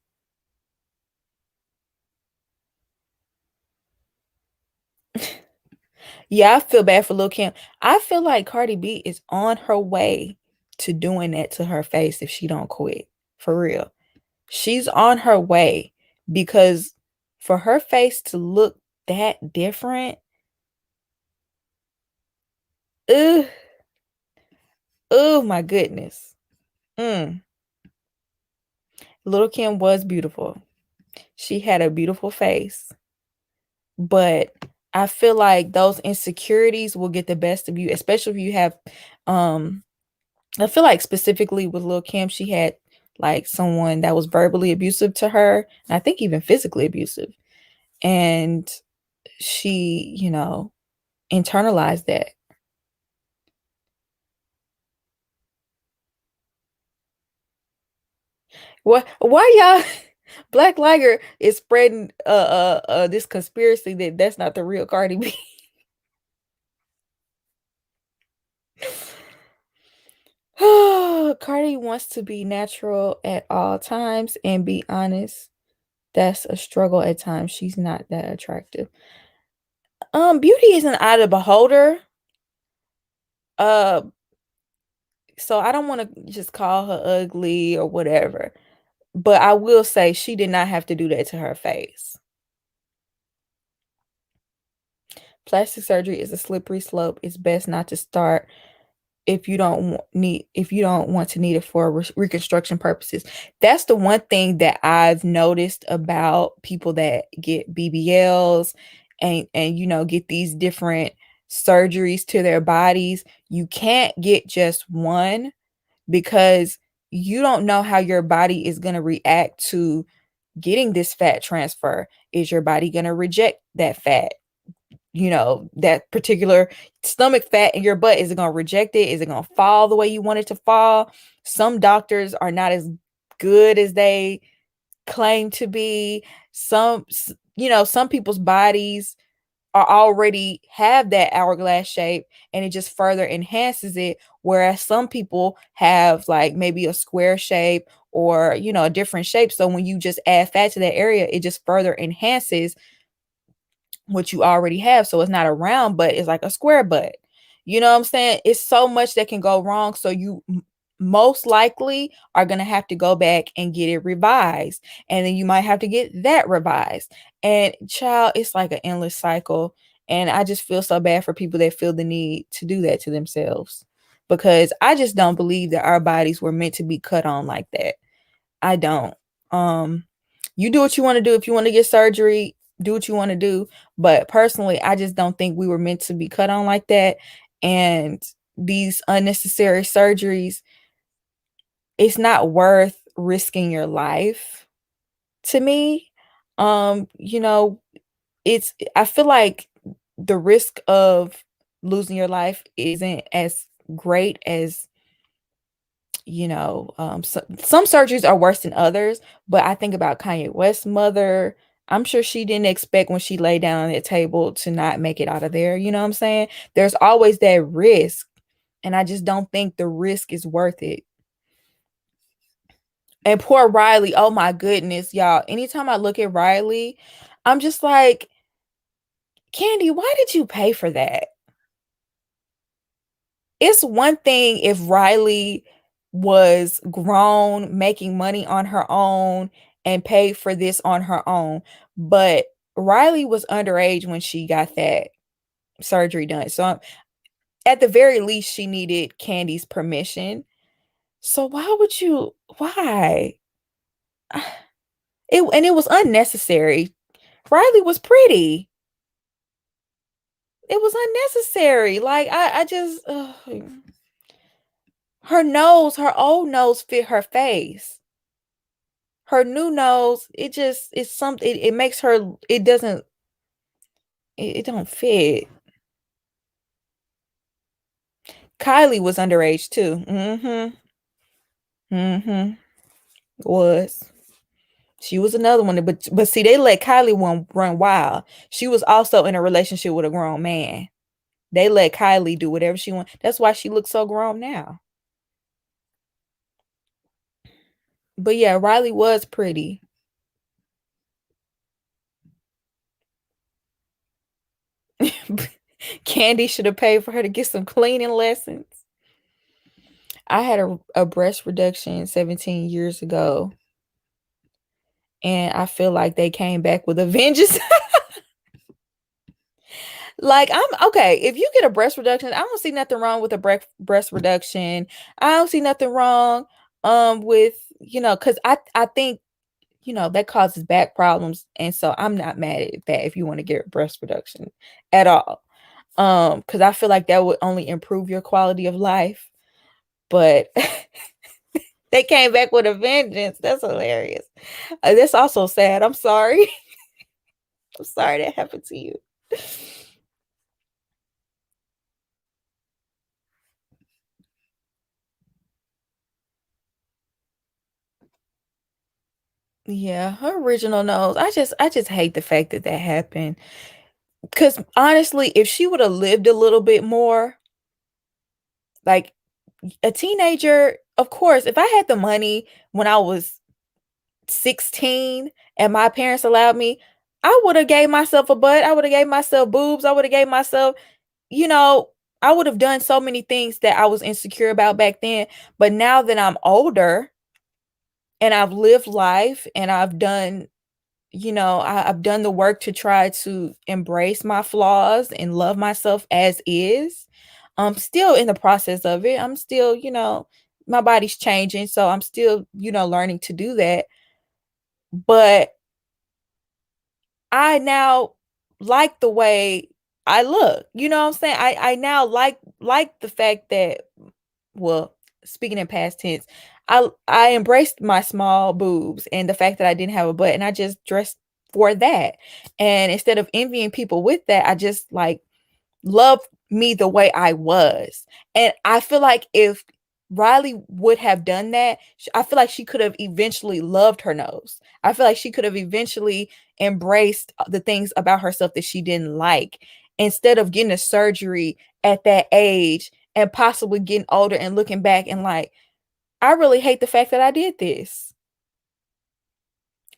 Yeah, I feel bad for Lil Kim. I feel like Cardi B is on her way to doing that to her face if she don't quit. For real. She's on her way because for her face to look that different, ugh, oh my goodness. Mm. Little Kim was beautiful. She had a beautiful face, but I feel like those insecurities will get the best of you, especially if you have um I feel like specifically with Lil Kim, she had like someone that was verbally abusive to her, and I think even physically abusive. And she, internalized that. Why y'all Black Liger is spreading this conspiracy that that's not the real Cardi B. Cardi wants to be natural at all times and be honest. That's a struggle at times. She's not that attractive. Beauty is an eye of the beholder. Uh, so I don't want to just call her ugly or whatever. But I will say she did not have to do that to her face. Plastic surgery is a slippery slope. It's best not to start if you don't want to need it for reconstruction purposes. That's the one thing that I've noticed about people that get BBLs and get these different surgeries to their bodies. You can't get just one because you don't know how your body is going to react to getting this fat transfer. Is your body going to reject that fat? That particular stomach fat in your butt, is it going to reject it? Is it going to fall the way you want it to fall? Some doctors are not as good as they claim to be. Some people's bodies are already have that hourglass shape and it just further enhances it, whereas some people have like maybe a square shape or a different shape. So when you just add fat to that area, it just further enhances what you already have. So it's not a round butt, it's like a square butt. You know what I'm saying? It's so much that can go wrong. So you most likely are going to have to go back and get it revised. And then you might have to get that revised. And child, it's like an endless cycle. And I just feel so bad for people that feel the need to do that to themselves because I just don't believe that our bodies were meant to be cut on like that. I don't. Um, you do what you want to do. If you want to get surgery, do what you want to do. But personally, I just don't think we were meant to be cut on like that. And these unnecessary surgeries, it's not worth risking your life to me. You know, I feel like the risk of losing your life isn't as great as some surgeries are worse than others, but I think about Kanye West's mother. I'm sure she didn't expect when she lay down on that table to not make it out of there. You know what I'm saying? There's always that risk, and I just don't think the risk is worth it. And poor Riley, oh my goodness, y'all. Anytime I look at Riley, I'm just like, Candy, why did you pay for that? It's one thing if Riley was grown, making money on her own, and paid for this on her own. But Riley was underage when she got that surgery done. So at the very least, she needed Candy's permission. So why would you? Why? It was unnecessary. Riley was pretty. It was unnecessary. Like I just her nose, her old nose fit her face. Her new nose, it just it's something. It makes her. It doesn't. It don't fit. Kylie was underage too. Mm-hmm. Mm-hmm. Was. She was another one, but see, they let Kylie one run wild. She was also in a relationship with a grown man. They let Kylie do whatever she wants. That's why she looks so grown now. But yeah, Riley was pretty. Candy should have paid for her to get some cleaning lessons. I had a breast reduction 17 years ago, and I feel like they came back with a vengeance. Like, I'm okay. If you get a breast reduction, I don't see nothing wrong with a breast reduction. I don't see nothing wrong with, because I think, that causes back problems. And so I'm not mad at that if you want to get a breast reduction at all. Because I feel like that would only improve your quality of life. But they came back with a vengeance. That's hilarious. That's also sad. I'm sorry. I'm sorry that happened to you. Yeah, her original nose. I just hate the fact that that happened. Because honestly, if she would have lived a little bit more, like a teenager, of course, if I had the money when I was 16 and my parents allowed me, I would have gave myself a butt. I would have gave myself boobs. I would have gave myself, you know, I would have done so many things that I was insecure about back then. But now that I'm older and I've lived life and I've done, I've done the work to try to embrace my flaws and love myself as is. I'm still in the process of it. I'm still, my body's changing. So I'm still, learning to do that. But I now like the way I look. You know what I'm saying? I now like the fact that, well, speaking in past tense, I embraced my small boobs and the fact that I didn't have a butt, and I just dressed for that. And instead of envying people with that, I just like loved me the way I was. And I feel like if Riley would have done that, I feel like she could have eventually loved her nose. I feel like she could have eventually embraced the things about herself that she didn't like instead of getting a surgery at that age and possibly getting older and looking back and like, I really hate the fact that I did this.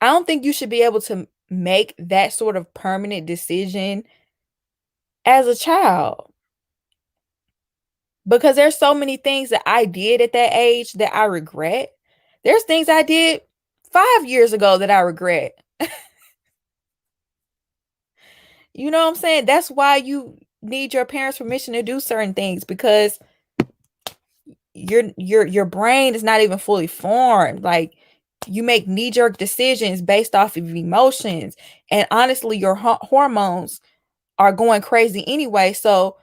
I don't think you should be able to make that sort of permanent decision as a child. Because there's so many things that I did at that age that I regret. There's things I did 5 years ago that I regret. You know what I'm saying? That's why you need your parents' permission to do certain things, because your brain is not even fully formed. Like, you make knee-jerk decisions based off of emotions, and honestly, your hormones are going crazy anyway. So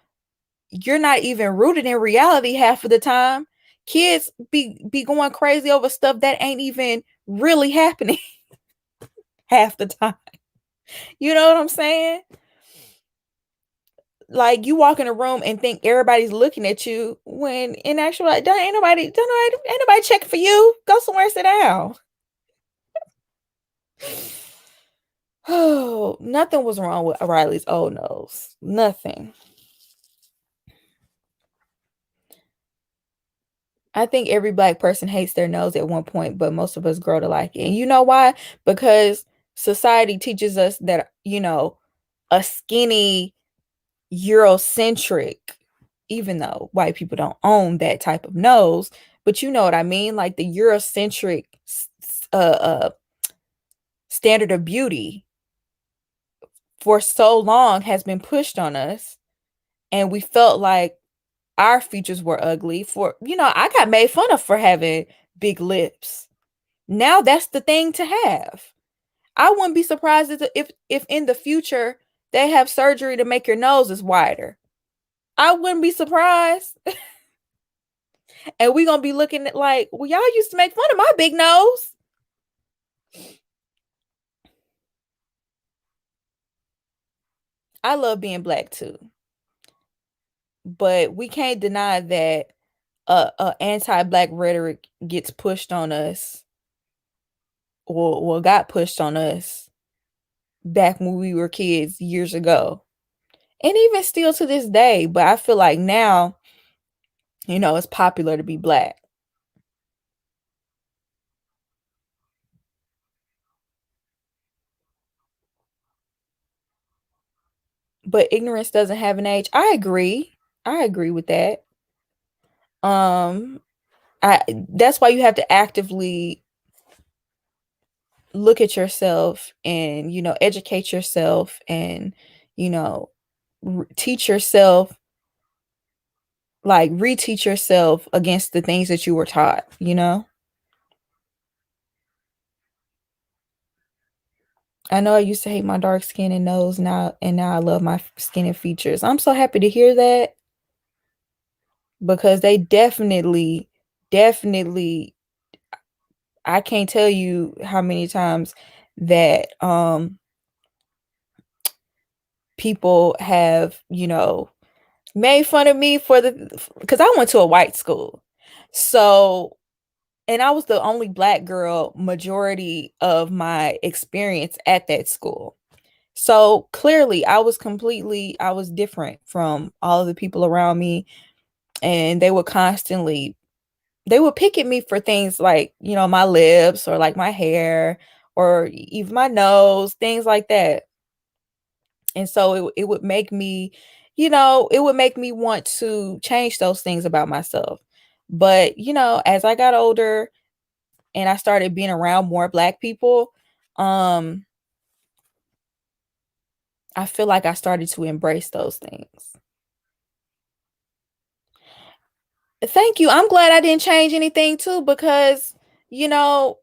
you're not even rooted in reality half of the time. Kids be going crazy over stuff that ain't even really happening half the time. You know what I'm saying? Like, you walk in a room and think everybody's looking at you when in actuality, ain't nobody checking for you. Go somewhere, sit down. Oh, nothing was wrong with Riley's old nose. Nothing. I think every black person hates their nose at one point, but most of us grow to like it. And you know why? Because society teaches us that, a skinny, Eurocentric, even though white people don't own that type of nose, but you know what I mean? Like the Eurocentric standard of beauty for so long has been pushed on us. And we felt like our features were ugly I got made fun of for having big lips. Now that's the thing to have. I wouldn't be surprised if in the future they have surgery to make your noses wider. I wouldn't be surprised. And we're gonna be looking at like, well, y'all used to make fun of my big nose. I love being black too. But we can't deny that anti-black rhetoric gets pushed on us or got pushed on us back when we were kids years ago. And even still to this day, but I feel like now, it's popular to be black. But ignorance doesn't have an age. I agree. I agree with that. Um that's why you have to actively look at yourself and, educate yourself and, teach yourself, like reteach yourself against the things that you were taught. I know I used to hate my dark skin and nose now I love my skin and features. I'm so happy to hear that because they definitely, I can't tell you how many times that people have, made fun of me because I went to a white school. So, and I was the only black girl majority of my experience at that school. So clearly I was different from all of the people around me. And they would pick at me for things like, my lips or like my hair or even my nose, things like that. And so it would make me, it would make me want to change those things about myself. But, as I got older and I started being around more black people, I feel like I started to embrace those things. Thank you. I'm glad I didn't change anything too because, you know,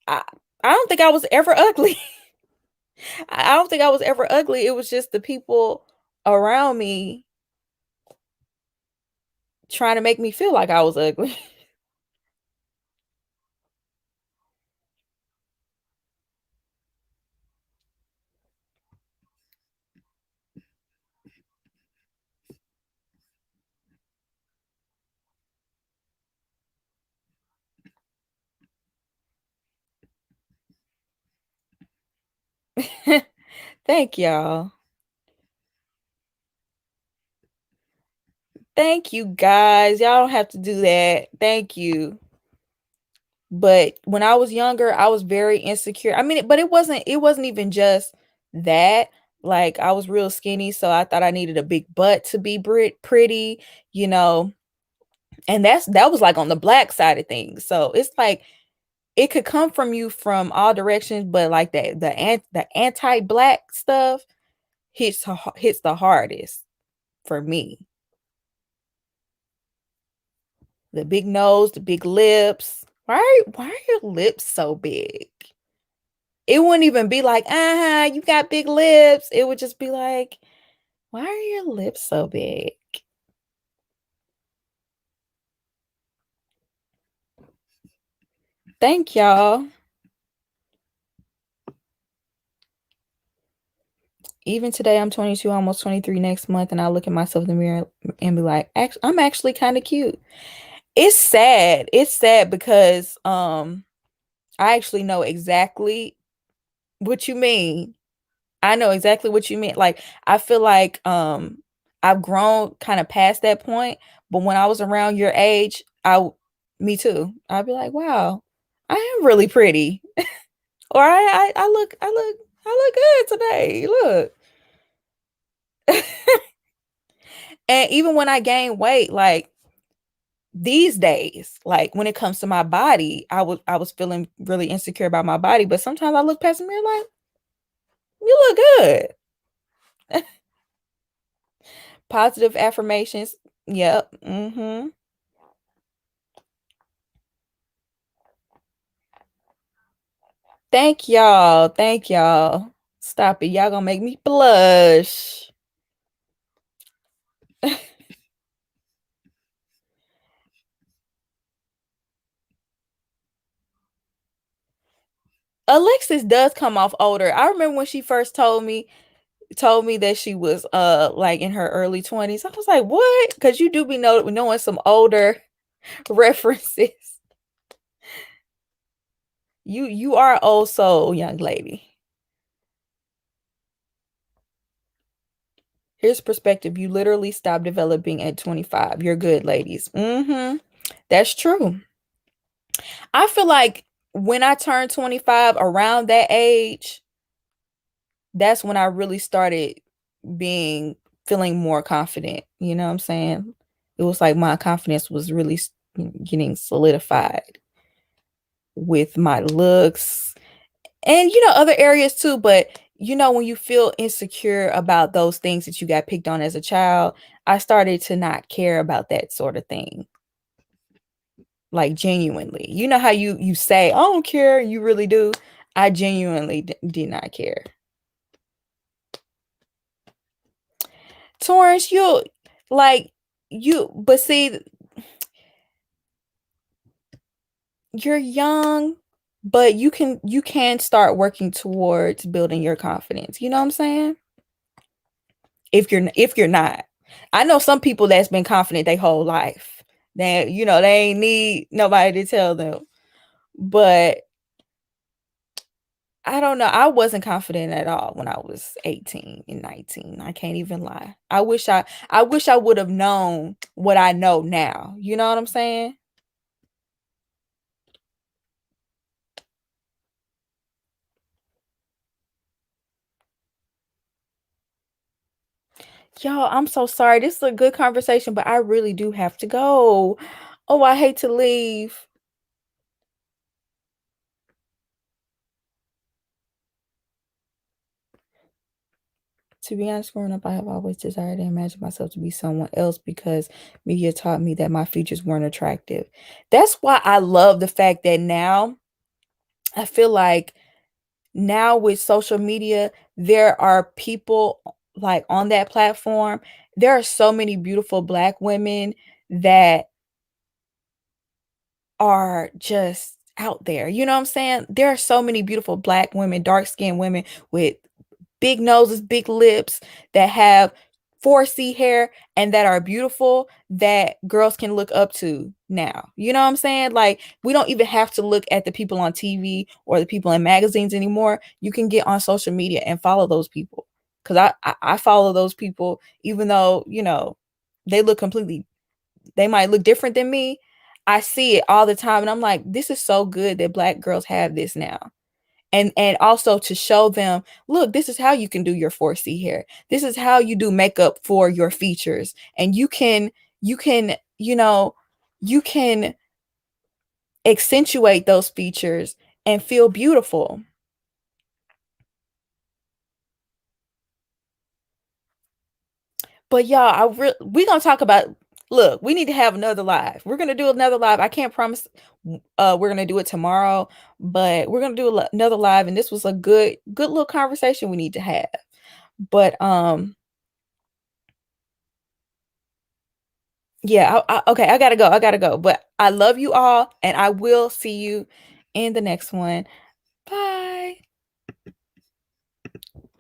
I I don't think I was ever ugly. I don't think I was ever ugly. It was just the people around me trying to make me feel like I was ugly. Thank y'all. Thank you guys. Y'all don't have to do that. Thank you. But when I was younger, I was very insecure. I mean, but it wasn't even just that. Like I was real skinny, so I thought I needed a big butt to be pretty, you know. And that was like on the black side of things. So it's like it could come from you from all directions, but like that the anti-black stuff hits the hardest for me. The big nose, the big lips. Why are your lips so big? It wouldn't even be like, you got big lips. It would just be like, why are your lips so big? Thank y'all. Even today, I'm 22, almost 23 next month, and I look at myself in the mirror and be like, I'm actually kind of cute. It's sad. It's sad because I actually know exactly what you mean. I know exactly what you mean. Like I feel like I've grown kind of past that point, but when I was around your age, I Me too. I'd be like, wow, I am really pretty. Or I look good today. Look. And even when I gain weight, like these days, like when it comes to my body, I was feeling really insecure about my body. But sometimes I look past the mirror like, you look good. Positive affirmations. Yep. Thank y'all. Thank y'all. Stop it. Y'all gonna make me blush. Alexis does come off older. I remember when she first told me that she was like in her early 20s. I was like, what? Because you do be knowing some older references. You are old soul, young lady. Here's perspective. You literally stop developing at 25. You're good, ladies. That's true. I feel like when I turned 25, around that age, that's when I really started being feeling more confident. You know what I'm saying? It was like my confidence was really getting solidified with my looks and other areas too. But when you feel insecure about those things that you got picked on as a child, I started to not care about that sort of thing. Like genuinely, how you say I don't care, you really do. I genuinely did not care. Torrance, like but see, you're young, but you can start working towards building your confidence. You know what I'm saying? If you're not, I know some people that's been confident their whole life. They ain't need nobody to tell them. But I don't know. I wasn't confident at all when I was 18 and 19. I can't even lie. I wish I would have known what I know now. You know what I'm saying? Y'all, I'm so sorry. This is a good conversation, but I really do have to go. Oh, I hate to leave. To be honest, growing up, I have always desired to imagine myself to be someone else because media taught me that my features weren't attractive. That's why I love the fact that now I feel like now with social media, there are people like on that platform. There are so many beautiful Black women that are just out there. You know what I'm saying? There are so many beautiful Black women, dark-skinned women with big noses, big lips that have 4C hair and that are beautiful that girls can look up to now. You know what I'm saying? Like we don't even have to look at the people on TV or the people in magazines anymore. You can get on social media and follow those people. Cause I follow those people, even though, they look completely, they might look different than me. I see it all the time. And I'm like, this is so good that Black girls have this now. And also to show them, look, this is how you can do your 4C hair. This is how you do makeup for your features. And you can accentuate those features and feel beautiful. But y'all, we're gonna talk about, look, we need to have another live. We're gonna do another live. I can't promise we're gonna do it tomorrow, but we're gonna do another live. And this was a good little conversation we need to have. But yeah, okay, I gotta go. I gotta go. But I love you all, and I will see you in the next one. Bye.